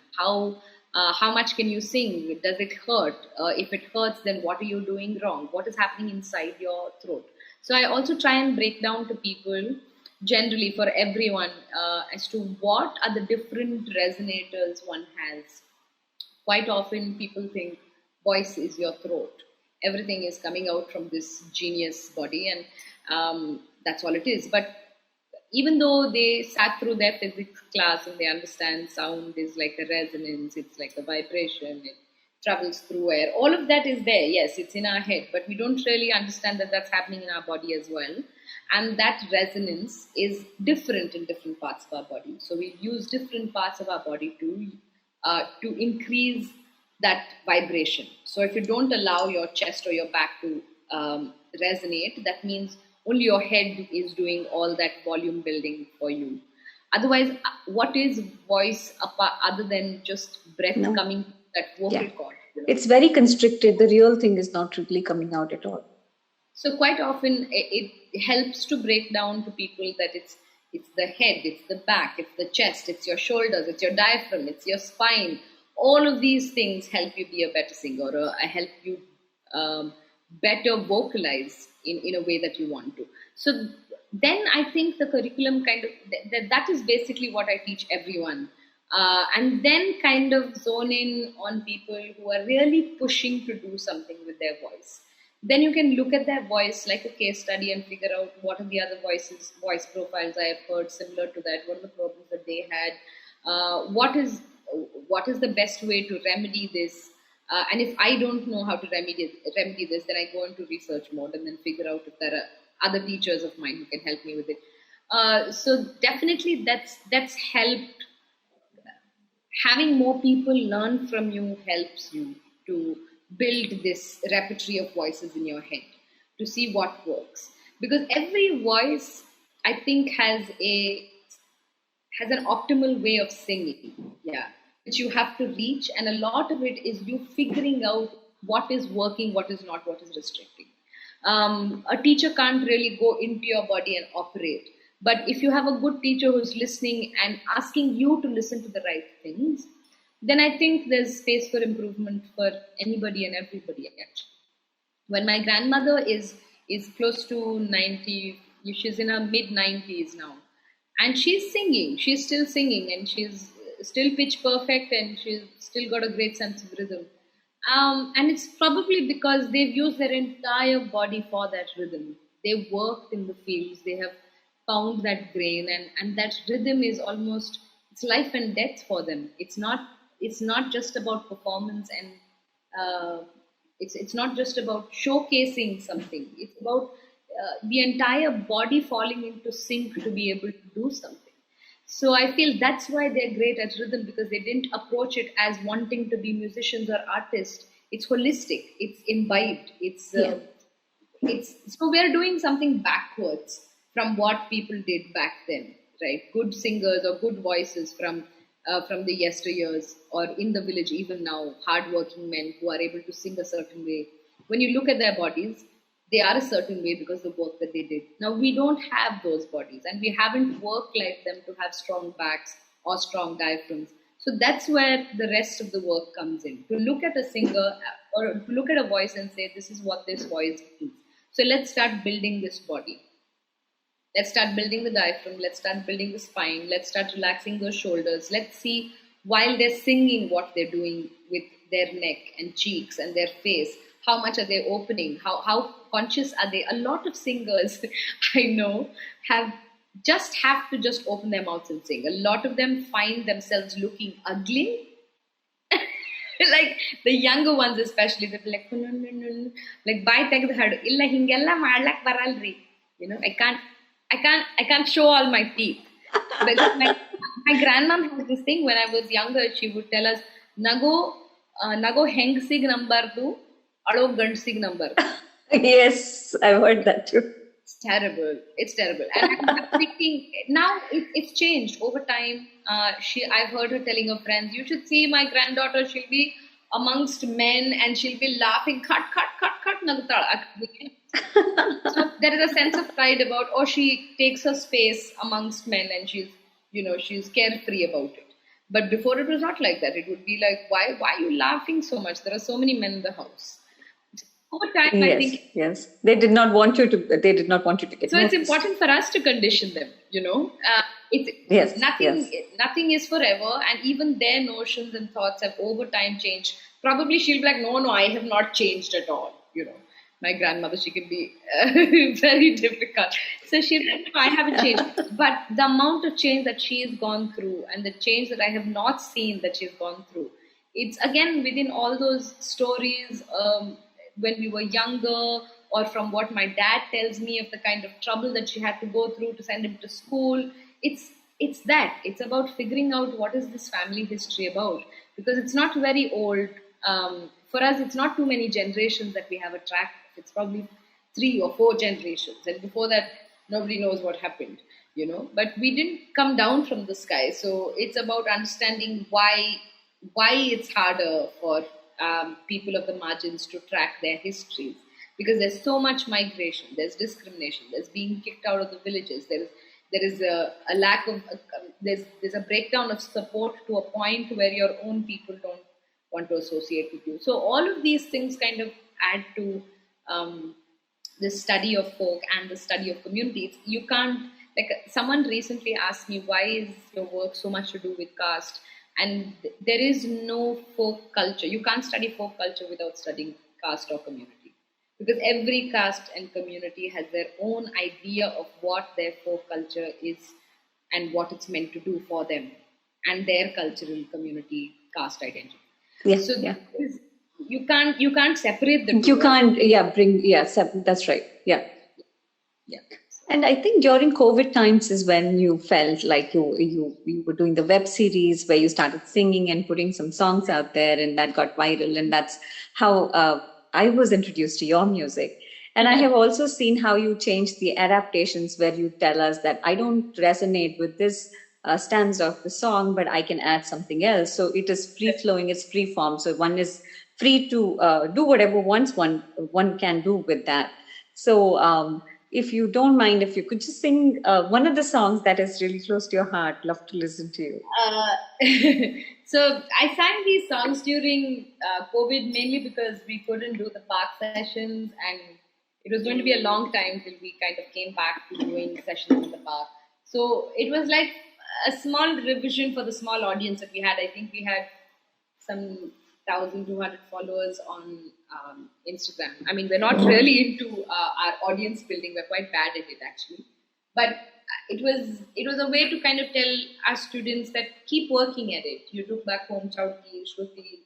How much can you sing? Does it hurt? If it hurts, then what are you doing wrong? What is happening inside your throat? So I also try and break down to people, generally for everyone, as to what are the different resonators one has. Quite often people think voice is your throat. Everything is coming out from this genius body, and that's all it is. But even though they sat through their physics class and they understand sound is like a resonance, it's like a vibration, it travels through air, all of that is there. Yes, it's in our head, but we don't really understand that that's happening in our body as well. And that resonance is different in different parts of our body. So we use different parts of our body to increase that vibration. So if you don't allow your chest or your back to resonate, that means only your head is doing all that volume building for you. Otherwise, what is voice other than just breath coming that vocal cord? You know? It's very constricted. The real thing is not really coming out at all. So quite often it helps to break down to people that it's the head, it's the back, it's the chest, it's your shoulders, it's your diaphragm, it's your spine. All of these things help you be a better singer, or help you better vocalize in a way that you want to. So then I think the curriculum kind of, that is basically what I teach everyone. And then kind of zone in on people who are really pushing to do something with their voice. Then you can look at their voice like a case study and figure out what are the other voice profiles I have heard similar to that, what are the problems that they had, what is the best way to remedy this. And if I don't know how to remedy this, then I go into research mode and then figure out if there are other teachers of mine who can help me with it. So definitely that's helped. Having more people learn from you helps you to build this repertoire of voices in your head, to see what works. Because every voice, I think, has an optimal way of singing. Yeah. Which you have to reach, and a lot of it is you figuring out what is working, what is not, what is restricting. A teacher can't really go into your body and operate, but if you have a good teacher who's listening and asking you to listen to the right things, then I think there's space for improvement for anybody and everybody, actually. When my grandmother is close to 90, she's in her mid-90s now, and she's still singing, and she's still pitch perfect, and she's still got a great sense of rhythm. And it's probably because they've used their entire body for that rhythm. They've worked in the fields, they have found that grain, and that rhythm is almost, it's life and death for them. It's not just about performance, and it's not just about showcasing something. It's about the entire body falling into sync to be able to do something. So I feel that's why they're great at rhythm, because they didn't approach it as wanting to be musicians or artists. It's holistic, it's imbibed, it's so we're doing something backwards from what people did back then, right? Good singers or good voices from from the yesteryears, or in the village even now, hardworking men who are able to sing a certain way. When you look at their bodies, they are a certain way because of the work that they did. Now we don't have those bodies, and we haven't worked like them to have strong backs or strong diaphragms. So that's where the rest of the work comes in. To look at a singer or to look at a voice and say, this is what this voice means. So let's start building this body. Let's start building the diaphragm. Let's start building the spine. Let's start relaxing those shoulders. Let's see while they're singing what they're doing with their neck and cheeks and their face. How much are they opening? How conscious are they? A lot of singers I know have to just open their mouths and sing. A lot of them find themselves looking ugly. Like the younger ones especially, they'll be like, "No, no, no, no." Like bye tegdu hadu illa hingella madlak baralri. I can't show all my teeth. Because my grandmom has this thing. When I was younger, she would tell us, nago hengsig number tu alo gandsig number. Yes, I've heard that too. It's terrible. It's terrible. And I'm thinking now it's changed over time. I've heard her telling her friends, you should see my granddaughter. She'll be amongst men and she'll be laughing. Cut, cut, cut, cut. So there is a sense of pride about, or she takes her space amongst men and she's carefree about it. But before it was not like that. It would be like, why are you laughing so much? There are so many men in the house. Over time, Yes, I think. yes. They did not want you to get So noticed. it's important for us to condition them. Yes, Nothing is forever, and even their notions and thoughts have over time changed. Probably she'll be like, no, I have not changed at all. My grandmother, she can be very difficult. So she'll be like, no, I haven't changed. But the amount of change that she has gone through and the change that I have not seen that she's gone through, it's again within all those stories when we were younger, or from what my dad tells me of the kind of trouble that she had to go through to send him to school. It's that. It's about figuring out what is this family history about. Because it's not very old. For us, it's not too many generations that we have a track. It's probably 3 or 4 generations. And before that, nobody knows what happened, But we didn't come down from the sky. So it's about understanding why it's harder for people of the margins to track their histories. Because there's so much migration, there's discrimination, there's being kicked out of the villages, there is a lack of, there's a breakdown of support to a point where your own people don't want to associate with you. So all of these things kind of add to the study of folk and the study of communities. You can't, like someone recently asked me, why is your work so much to do with caste? And there is no folk culture. You can't study folk culture without studying caste or community. Because every caste and community has their own idea of what their folk culture is and what it's meant to do for them and their cultural community caste identity. Yes, So yeah. you can't separate the two. You can't, that's right. Yeah. Yeah. And I think during COVID times is when you felt like you were doing the web series where you started singing and putting some songs out there, and that got viral. And that's how I was introduced to your music. And I have also seen how you changed the adaptations where you tell us that I don't resonate with this stanza of the song, but I can add something else. So it is free flowing, it's free form. So one is free to do whatever one can do with that. So if you don't mind, if you could just sing one of the songs that is really close to your heart, love to listen to you. So I sang these songs during COVID mainly because we couldn't do the park sessions, and it was going to be a long time till we kind of came back to doing sessions in the park. So it was like a small revision for the small audience that we had. I think we had some 1,200 followers on Instagram. I mean, we're not really into our audience building. We're quite bad at it, actually. But it was a way to kind of tell our students that keep working at it. You took back home, Chauti, Shruti,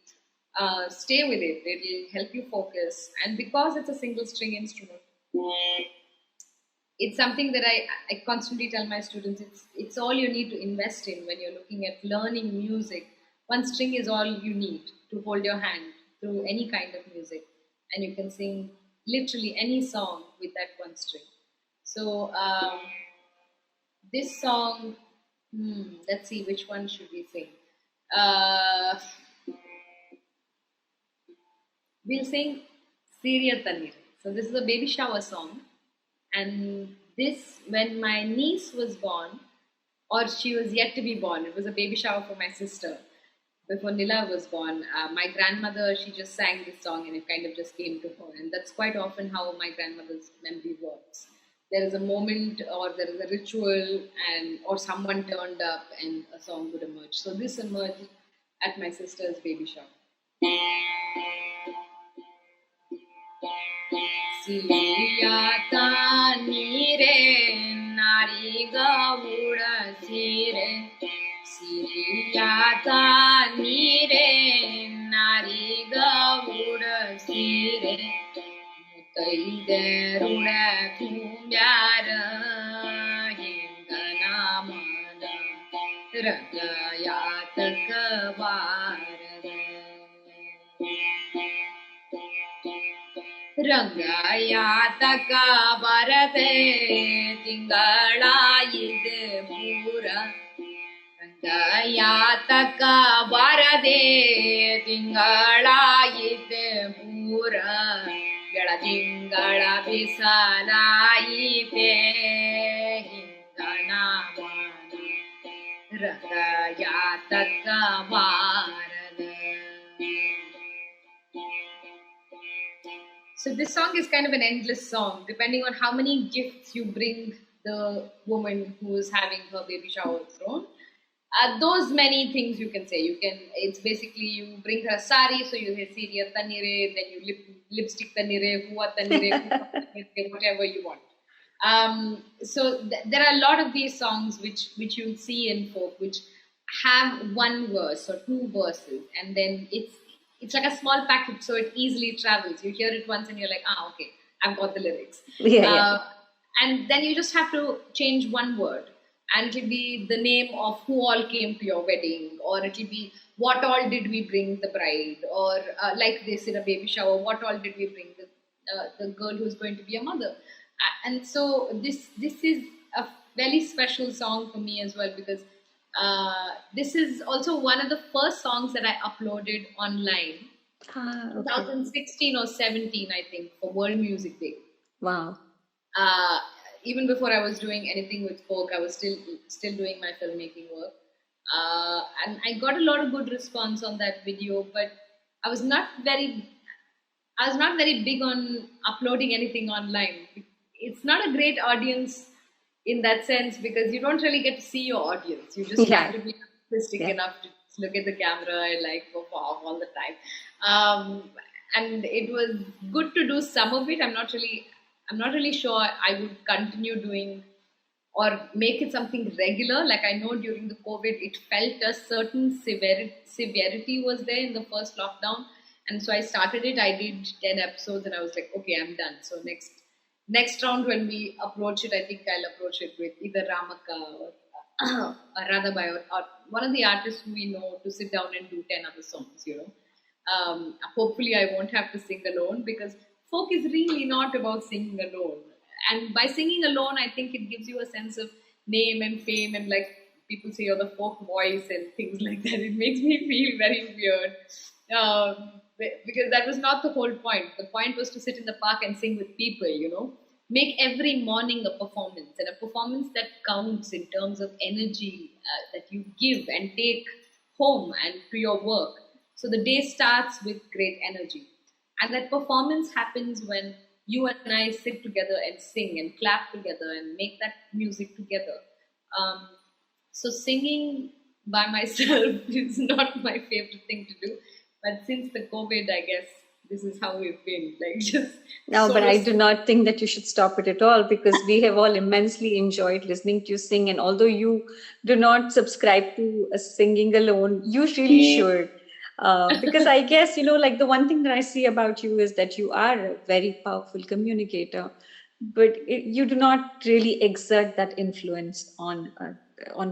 stay with it. It'll help you focus. And because it's a single string instrument, it's something that I constantly tell my students, it's all you need to invest in when you're looking at learning music. One string is all you need to hold your hand through any kind of music, and you can sing literally any song with that one string. So this song, let's see, which one should we sing? Uh, we'll sing Siriya Tanir. So this is a baby shower song, and this when my niece was born, or she was yet to be born. It was a baby shower for my sister before Nila was born. My grandmother, she just sang this song, and it kind of just came to her, and that's quite often how my grandmother's memory works. There is a moment, or there is a ritual, and or someone turned up, and a song would emerge. So this emerged at my sister's baby shower. Siyata nire nari gauda sire. Siyata nire nari gauda sire. Mutai deruna kumyara hingana mana ragayata kavarada. ರಂಗಾಯಾತಕ ಬರದೆ ತಿಂಗಳಾಯಿದೆ ಪೂರ ರಂಗಾಯಾತಕ ಬರದೆ ತಿಂಗಳಾಯಿದೆ ಪೂರ ಗಳ ತಿಂಗಳ ಬಿಸಲಾಯಿತೆ ಹಿಂದನ ರಂಗಾಯಾತಕ ಬಾರದೆ. So this song is kind of an endless song, depending on how many gifts you bring the woman who is having her baby shower thrown. Those many things you can say. It's basically you bring her a sari, so you say Siriya Tanire, then you lipstick Tanire, Hua Tanire, whatever you want. There are a lot of these songs which you'll see in folk, which have one verse or two verses, and then it's like a small package, so it easily travels. You hear it once and you're like, okay, I've got the lyrics. Yeah. And then you just have to change one word, and it'll be the name of who all came to your wedding, or it'll be what all did we bring the bride, or like this in a baby shower, what all did we bring the girl who's going to be a mother. And so this is a very special song for me as well, because this is also one of the first songs that I uploaded online. Okay. 2016 or 17, I think, for World Music Day. Wow. Even before I was doing anything with folk, I was still doing my filmmaking work, and I got a lot of good response on that video. But I was not very big on uploading anything online. It's not a great audience in that sense, because you don't really get to see your audience. You just have to be artistic enough to look at the camera and like perform all the time. And it was good to do some of it. I'm not really sure I would continue doing or make it something regular. Like, I know during the COVID, it felt a certain severity was there in the first lockdown. And so I started it. I did 10 episodes and I was like, okay, I'm done. So next round when we approach it, I think I'll approach it with either Ramaka or Radhabai or one of the artists who we know, to sit down and do 10 other songs, Hopefully I won't have to sing alone, because folk is really not about singing alone. And by singing alone, I think it gives you a sense of name and fame, and like people say you're the folk voice and things like that. It makes me feel very weird. Because that was not the whole point. The point was to sit in the park and sing with people, Make every morning a performance, and a performance that counts in terms of energy that you give and take home and to your work. So the day starts with great energy. And that performance happens when you and I sit together and sing and clap together and make that music together. So singing by myself is not my favorite thing to do. But since the COVID, I guess this is how we've been. Like, just No, but I do not think that you should stop it at all, because we have all immensely enjoyed listening to you sing. And although you do not subscribe to singing alone, you really should. Because I guess, like the one thing that I see about you is that you are a very powerful communicator, but you do not really exert that influence on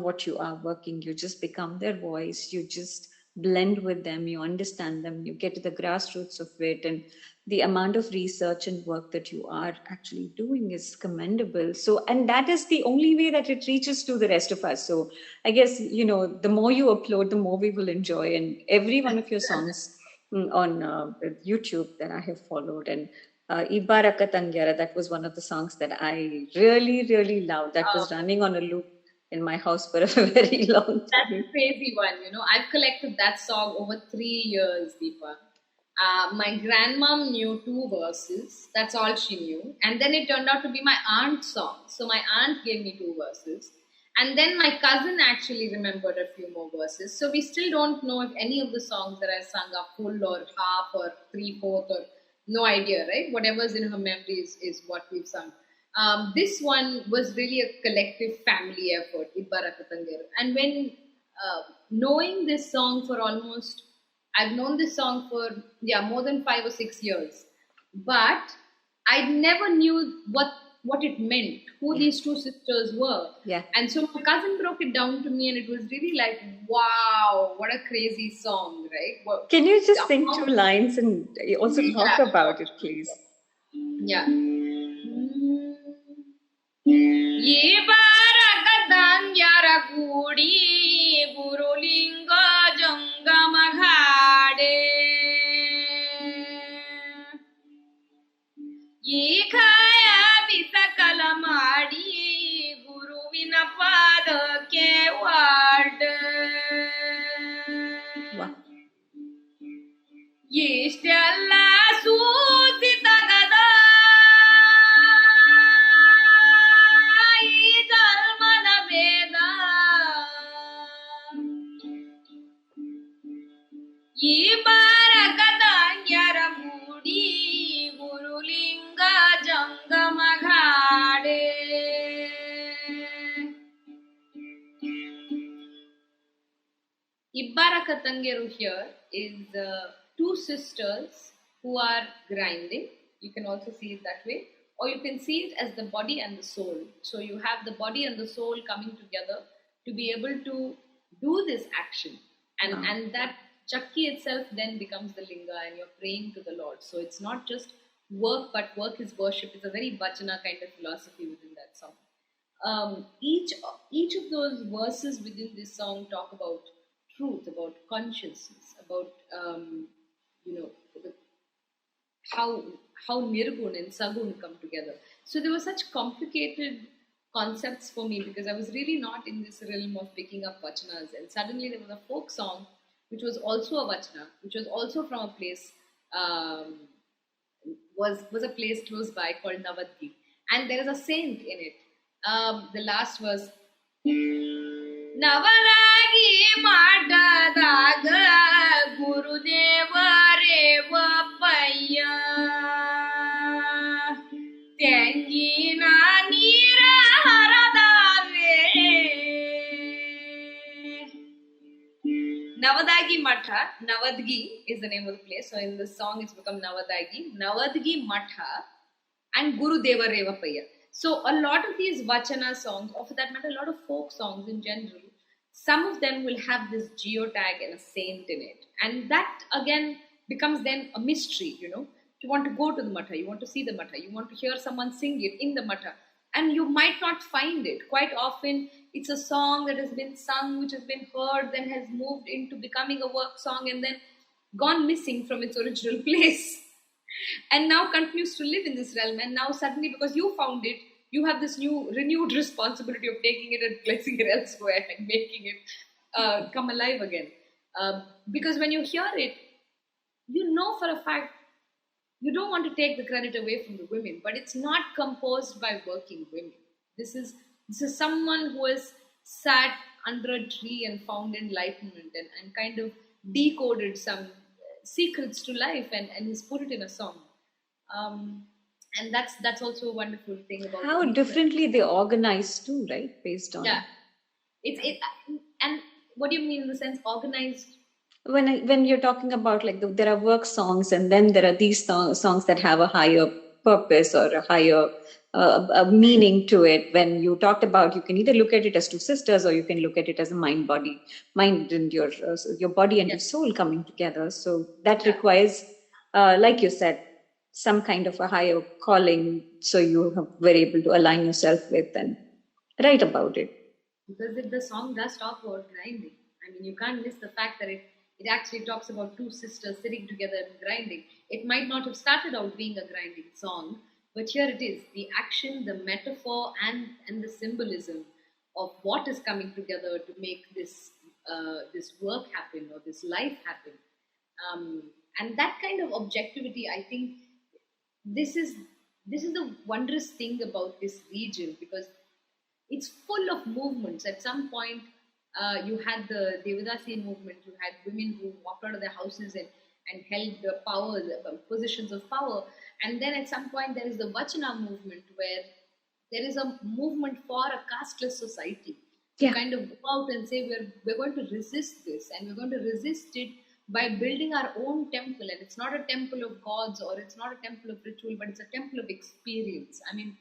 what you are working. You just become their voice. You just blend with them, you understand them, you get to the grassroots of it, and the amount of research and work that you are actually doing is commendable. So, and that is the only way that it reaches to the rest of us. So I guess, the more you upload, the more we will enjoy. And every one of your songs on YouTube that I have followed, and Ibaraka Tangyara, that was one of the songs that I really, really loved. That was running on a loop in my house for a very long time. That's a crazy one, I've collected that song over 3 years, Deepa. My grandmom knew 2 verses. That's all she knew. And then it turned out to be my aunt's song. So my aunt gave me 2 verses. And then my cousin actually remembered a few more verses. So we still don't know if any of the songs that I sung are full or half or 3/4 or no idea, right? Whatever's in her memory is what we've sung. This one was really a collective family effort, Ibbarakatangeru. And when knowing this song for almost, I've known this song for more than 5 or 6 years, but I never knew what it meant, who these 2 sisters were. Yeah. And so my cousin broke it down to me, and it was really like, wow, what a crazy song, right? Can you just sing 2 lines and also talk about it, please? Yeah. Ye Barakatangyara Gudi Gurulinga Jangama Ghade Ye Kaya Visakala Madi Guruvina Padake Ward Ye Stella Susita Gada Ibarakatangyara Gudi Gurulinga Jangama Ghade. Ibarakatangeru here is 2 sisters who are grinding. You can also see it that way. Or you can see it as the body and the soul. So you have the body and the soul coming together to be able to do this action. And that Chakki itself then becomes the linga, and you're praying to the Lord. So it's not just work, but work is worship. It's a very bhajana kind of philosophy within that song. Each of those verses within this song talk about truth, about consciousness, about how Nirgun and Sagun come together. So there were such complicated concepts for me because I was really not in this realm of picking up vachanas, and suddenly there was a folk song which was also a vachana, which was also from a place was a place close by called Navadvi, and there is a saint in it. The last verse, Navaragi Madadaga Gurudeva Reva Paya Tengina Nira Haradave Navadagi Matha. Navadgi is the name of the place. So in this song it's become Navadagi. Navadgi Matha and Gurudeva Reva Paya. So a lot of these vachana songs, or for that matter, a lot of folk songs in general, some of them will have this geotag and a saint in it. And that again becomes then a mystery, You want to go to the matha, you want to see the matha, you want to hear someone sing it in the matha. And you might not find it. Quite often, it's a song that has been sung, which has been heard, then has moved into becoming a work song and then gone missing from its original place. And now continues to live in this realm. And now suddenly, because you found it, you have this new renewed responsibility of taking it and placing it elsewhere and making it come alive again. Because when you hear it, you know for a fact, you don't want to take the credit away from the women, but it's not composed by working women. This is someone who has sat under a tree and found enlightenment and kind of decoded some secrets to life and has put it in a song. And that's also a wonderful thing about how differently they organize too, right? Based on and what do you mean in the sense organized? When you're talking about like there are work songs and then there are these songs that have a higher purpose or a higher a meaning to it. When you talked about, you can either look at it as two sisters, or you can look at it as a mind and your body and Yeah. your soul coming together. So that Yeah. requires, like you said, some kind of a higher calling, so were able to align yourself with and write about it. Because if the song does talk about grinding, I mean, you can't miss the fact that it actually talks about two sisters sitting together and grinding. It might not have started out being a grinding song, but here it is, the action, the metaphor, and the symbolism of what is coming together to make this work happen or this life happen. Um, and that kind of objectivity, I think, this is this is the wondrous thing about this region, because it's full of movements. At some point, you had the Devadasi movement. You had women who walked out of their houses and held the power, the positions of power. And then at some point, there is the Vachana movement, where there is a movement for a casteless society to Yeah, kind of go out and say we're going to resist this, and we're going to resist it by building our own temple. And it's not a temple of gods, or it's not a temple of ritual, but it's a temple of experience. I mean,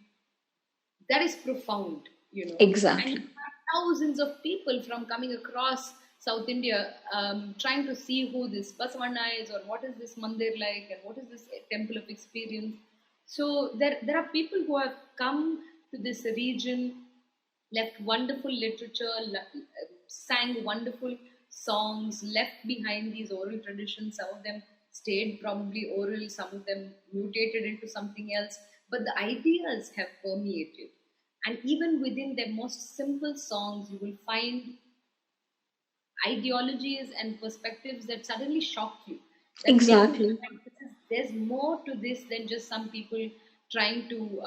that is profound, and you exactly. have thousands of people from coming across South India, trying to see who this Basavanna is, or what is this mandir like, and what is this temple of experience. So there are people who have come to this region, left wonderful literature, sang wonderful songs, left behind these oral traditions. Some of them stayed probably oral, some of them mutated into something else, but the ideas have permeated. And even within their most simple songs, you will find ideologies and perspectives that suddenly shock you, that make you Exactly. realize there's more to this than just some people trying to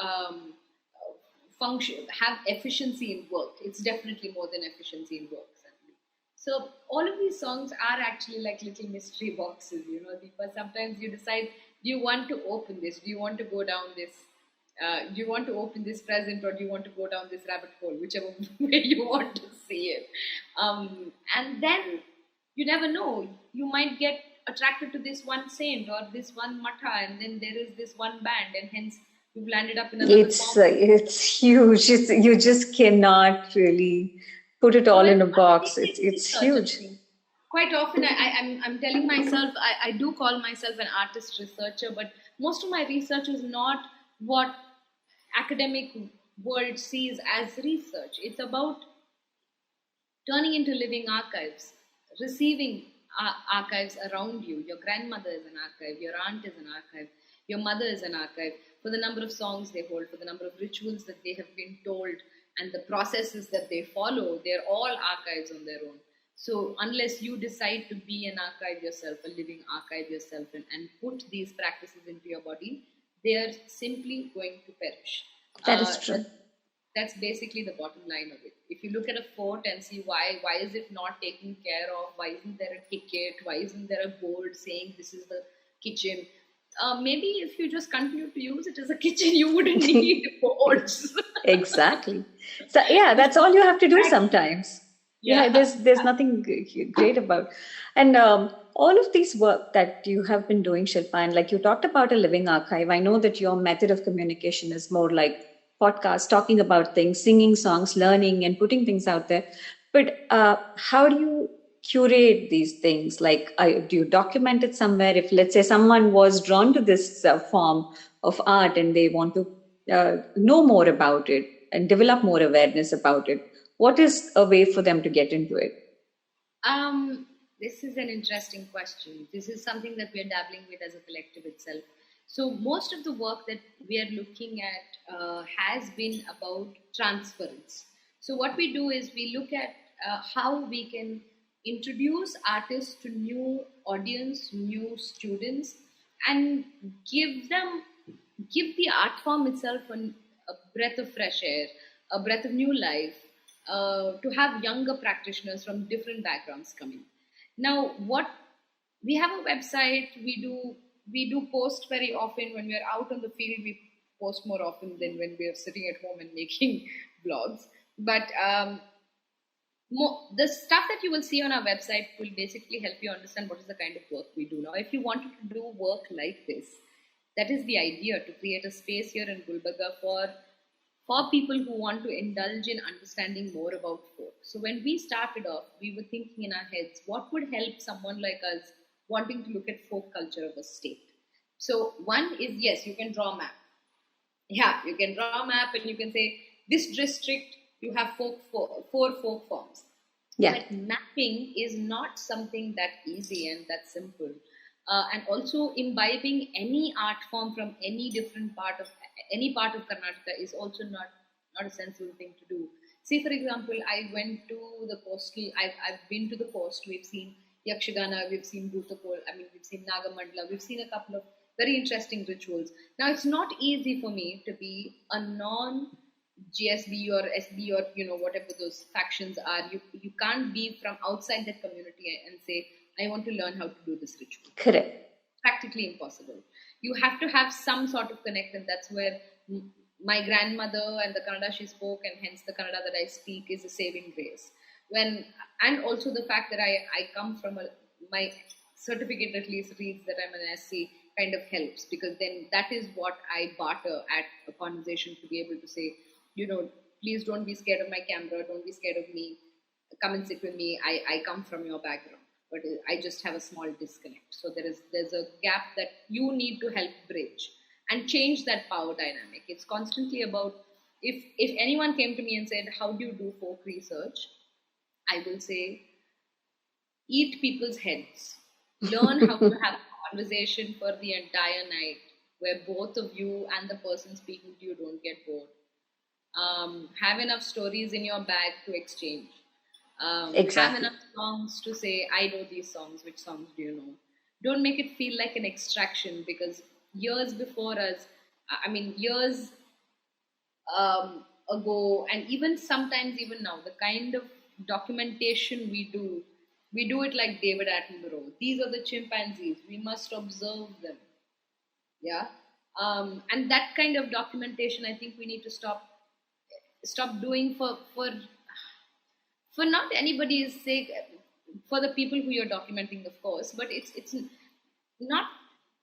function, have efficiency in work. It's definitely more than efficiency in work, certainly. So all of these songs are actually like little mystery boxes, because sometimes you decide, do you want to open this? Do you want to go down this? Do you want to open this present, or do you want to go down this rabbit hole, whichever way you want to see it? And then you never know. You might get attracted to this one saint or this one matha, and then there is this one band, and hence you've landed up in another form. It's huge. You just cannot really put it all So in a it's box. completely It's research, I huge. think. Quite often, I'm telling myself, I do call myself an artist researcher, but most of my research is not what academic world sees as research. It's about turning into living archives, receiving archives around you. Your grandmother is an archive, your aunt is an archive, your mother is an archive, for the number of songs they hold, for the number of rituals that they have been told, and the processes that they follow. They're all archives on their own. So, unless you decide to be an archive yourself, a living archive yourself, and put these practices into your body, they are simply going to perish. That is Uh, true. that, that's basically the bottom line of it. If you look at a fort and see why is it not taken care of? Why isn't there a ticket? Why isn't there a board saying this is the kitchen? Maybe if you just continue to use it as a kitchen, you wouldn't need boards. Exactly. So yeah, that's all you have to do sometimes. Yeah, Yeah. there's nothing great about. And all of these work that you have been doing, Shilpa, and like you talked about a living archive. I know that your method of communication is more like podcast, talking about things, singing songs, learning, and putting things out there. But how do you curate these things? Like, do you document it somewhere? If, let's say, someone was drawn to this form of art and they want to know more about it and develop more awareness about it, what is a way for them to get into it? This is an interesting question. This is something that we are dabbling with as a collective itself. So, most of the work that we are looking at has been about transference. So, what we do is we look at how we can introduce artists to new audience, new students, and give the art form itself a breath of fresh air, a breath of new life, to have younger practitioners from different backgrounds coming. Now, what we have a website, we do post very often. When we are out on the field, we post more often than when we are sitting at home and making blogs. But the stuff that you will see on our website will basically help you understand what is the kind of work we do. Now, if you wanted to do work like this, That is the idea, to create a space here in Gulbarga for people who want to indulge in understanding more about folk. So when we started off, we were thinking in our heads, what would help someone like us wanting to look at folk culture of a state? So one is, yes, you can draw a map. Yeah, you can draw a map and you can say, this district, you have four folk forms. Yeah. But mapping is not something that easy and that simple. And also imbibing any art form from any part of Karnataka is also not a sensible thing to do. Say, for example, I went to the coastal. I've been to the coast. We've seen Yakshagana, we've seen Bhutakol. I mean, we've seen Nagamandla. We've seen a couple of very interesting rituals. Now, it's not easy for me to be a non-GSB or SB or whatever those factions are. You can't be from outside that community and say, I want to learn how to do this ritual. Correct. Practically impossible. You have to have some sort of connect, and that's where my grandmother and the Kannada she spoke, and hence the Kannada that I speak, is a saving grace. And also the fact that I come from my certificate at least reads that I'm an SC kind of helps, because then that is what I barter at a conversation, to be able to say, please don't be scared of my camera, don't be scared of me, come and sit with me. I come from your background, but I just have a small disconnect. So there's a gap that you need to help bridge and change that power dynamic. It's constantly about, if anyone came to me and said, how do you do folk research? I will say, eat people's heads. Learn how to have a conversation for the entire night where both of you and the person speaking to you don't get bored. Have enough stories in your bag to exchange. Exactly. Have enough songs to say, I know these songs, which songs do you know? Don't make it feel like an extraction, because years before us, years ago, and even sometimes even now, the kind of documentation we do it like David Attenborough. These are the chimpanzees. We must observe them. Yeah. And that kind of documentation, I think we need to stop doing for not anybody's sake, for the people who you're documenting, of course, but it's not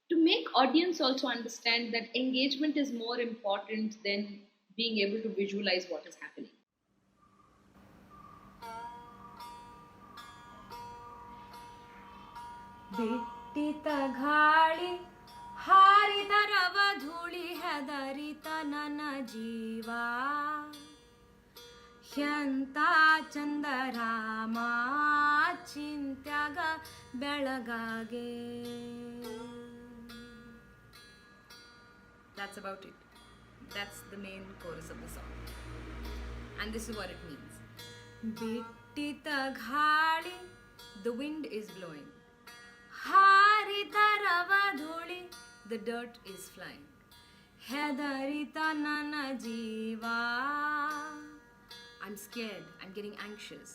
to make audience also understand that engagement is more important than being able to visualize what is happening. ಬಿಟ್ಟಿತ ಗಾಳಿ ಹಾರಿದರವ ಧೂಳಿ ಹೆದರಿತ ನನ್ನ ಜೀವ ಎಂತ ಚಂದರಾಮ ಚಿಂತ್ಯಾಗ ಬೆಳಗಾಗೆ. That's about it. That's the main chorus of the song. And this is what it means. ಬಿಟ್ಟಿತ ಗಾಳಿ, the wind is blowing. ಹಾರಿದರವ Dhuli, the dirt is flying. ಹೆದರಿತ ನನ್ನ ಜೀವ, I'm scared, I'm getting anxious.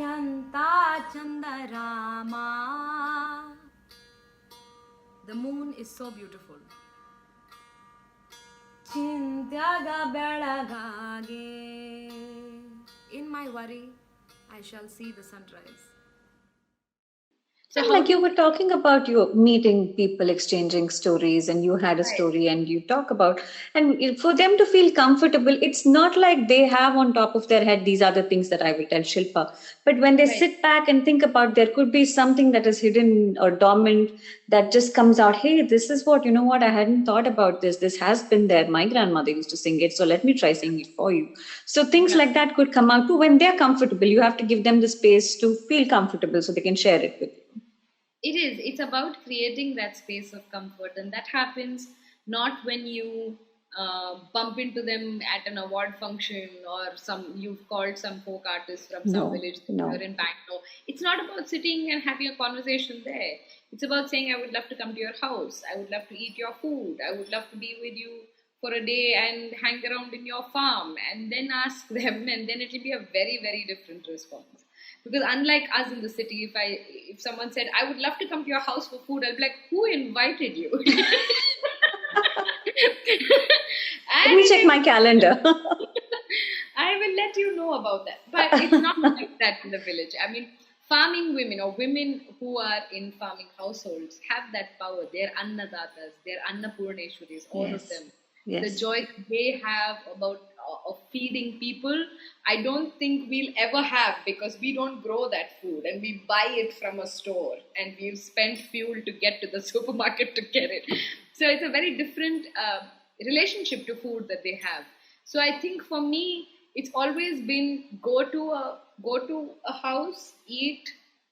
ಎಂತ ಚಂದರಾಮ, the moon is so beautiful. ಚಿಂತ್ಯಾಗ ಬೆಳಗಾಗೆ, in my worry I shall see the sunrise. So like you were talking about you meeting people, exchanging stories, and you had a story and you talk about, and for them to feel comfortable, it's not like they have on top of their head, these are the things that I will tell Shilpa. But when they sit back and think about, there could be something that is hidden or dormant that just comes out. Hey, this is what, I hadn't thought about this. This has been there. My grandmother used to sing it, so let me try singing it for you. So things like that could come out too. When they're comfortable, you have to give them the space to feel comfortable so they can share it with you. It's about creating that space of comfort, and that happens not when you bump into them at an award function or you've called some folk artist from some village here in Bangalore. It's not about sitting and having a conversation there. It's about saying, I would love to come to your house, I would love to eat your food, I would love to be with you for a day and hang around in your farm, and then ask them, and then it will be a very, very different response. Because unlike us in the city, if someone said, I would love to come to your house for food, I'll be like, who invited you? Let me check my calendar. I will let you know about that. But it's not like that in the village. I mean, farming women or women who are in farming households have that power. They're annadatas, they're annapurneshwaris, all of Yes. them. The Yes. joy that they have about of feeding people, I don't think we'll ever have, because we don't grow that food and we buy it from a store and we've spent fuel to get to the supermarket to get it. So it's a very different relationship to food that they have. So I think for me, it's always been go to a house, eat,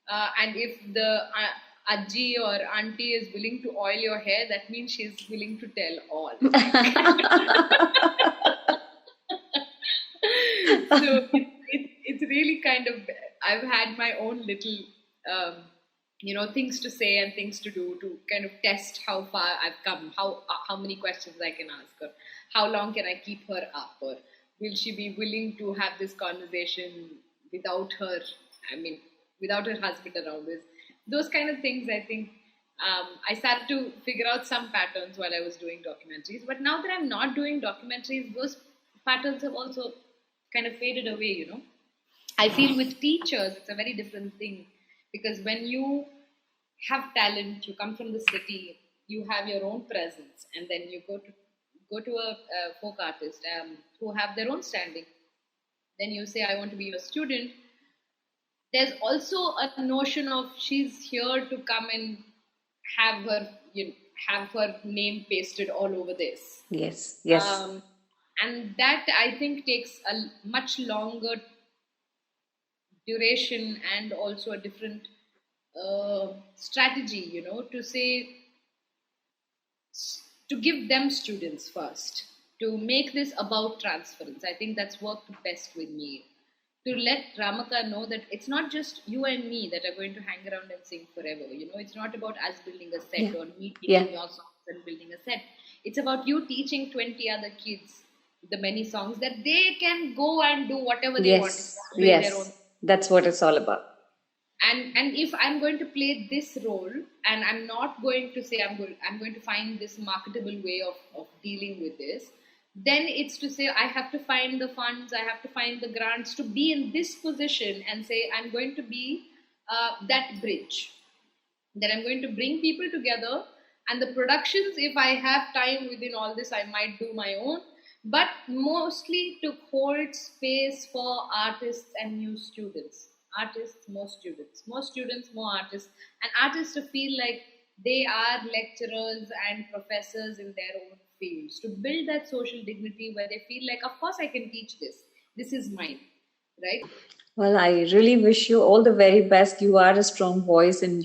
and if the Ajji or auntie is willing to oil your hair, that means she's willing to tell all. So it's really kind of, I've had my own little things to say and things to do to kind of test how far I've come, how many questions I can ask her, how long can I keep her up, or will she be willing to have this conversation without her, without her husband around. Those kind of things. I think I started to figure out some patterns while I was doing documentaries, but now that I'm not doing documentaries, those patterns have also kind of faded away. I feel with teachers, it's a very different thing, because when you have talent, you come from the city, you have your own presence, and then you go to a folk artist who have their own standing. Then you say, I want to be your student. There's also a notion of she's here to come and have her name pasted all over this. Yes. Yes. And that, I think, takes a much longer duration and also a different strategy, to say, to give them students first, to make this about transference. I think that's worked best with me. To let Ramaka know that it's not just you and me that are going to hang around and sing forever. It's not about us building a set or me teaching your songs and building a set. It's about you teaching 20 other kids the many songs that they can go and do whatever they want to do. Yes. Their own. That's what it's all about. And if I'm going to play this role, and I'm not going to say I'm going to find this marketable way of dealing with this, then it's to say I have to find the funds, I have to find the grants to be in this position and say I'm going to be that bridge. That I'm going to bring people together, and the productions, if I have time within all this, I might do my own, but mostly to hold space for artists and new students. Artists, more students, more artists, and artists to feel like they are lecturers and professors in their own fields, to build that social dignity where they feel like, of course I can teach this is mine, right? Well, I really wish you all the very best. You are a strong voice, and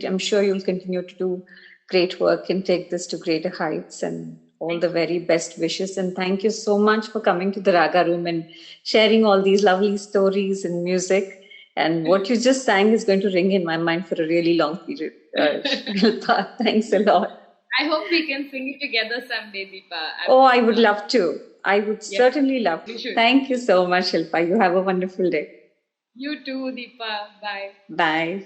I'm sure you'll continue to do great work and take this to greater heights, and all the very best wishes. And thank you so much for coming to the Raaga Room and sharing all these lovely stories and music. And what you just sang is going to ring in my mind for a really long period. Shilpa, thanks a lot. I hope we can sing it together someday, Deepa. I would love to. I would certainly love to. Thank you so much, Shilpa. You have a wonderful day. You too, Deepa. Bye. Bye.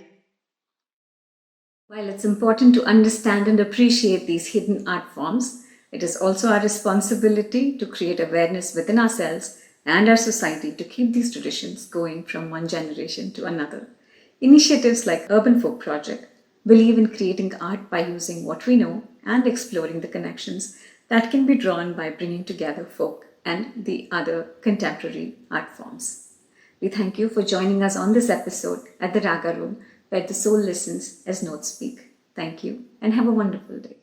While it's important to understand and appreciate these hidden art forms, it is also our responsibility to create awareness within ourselves and our society to keep these traditions going from one generation to another. Initiatives like Urban Folk Project believe in creating art by using what we know and exploring the connections that can be drawn by bringing together folk and the other contemporary art forms. We thank you for joining us on this episode at the Raaga Room, where the soul listens as notes speak. Thank you and have a wonderful day.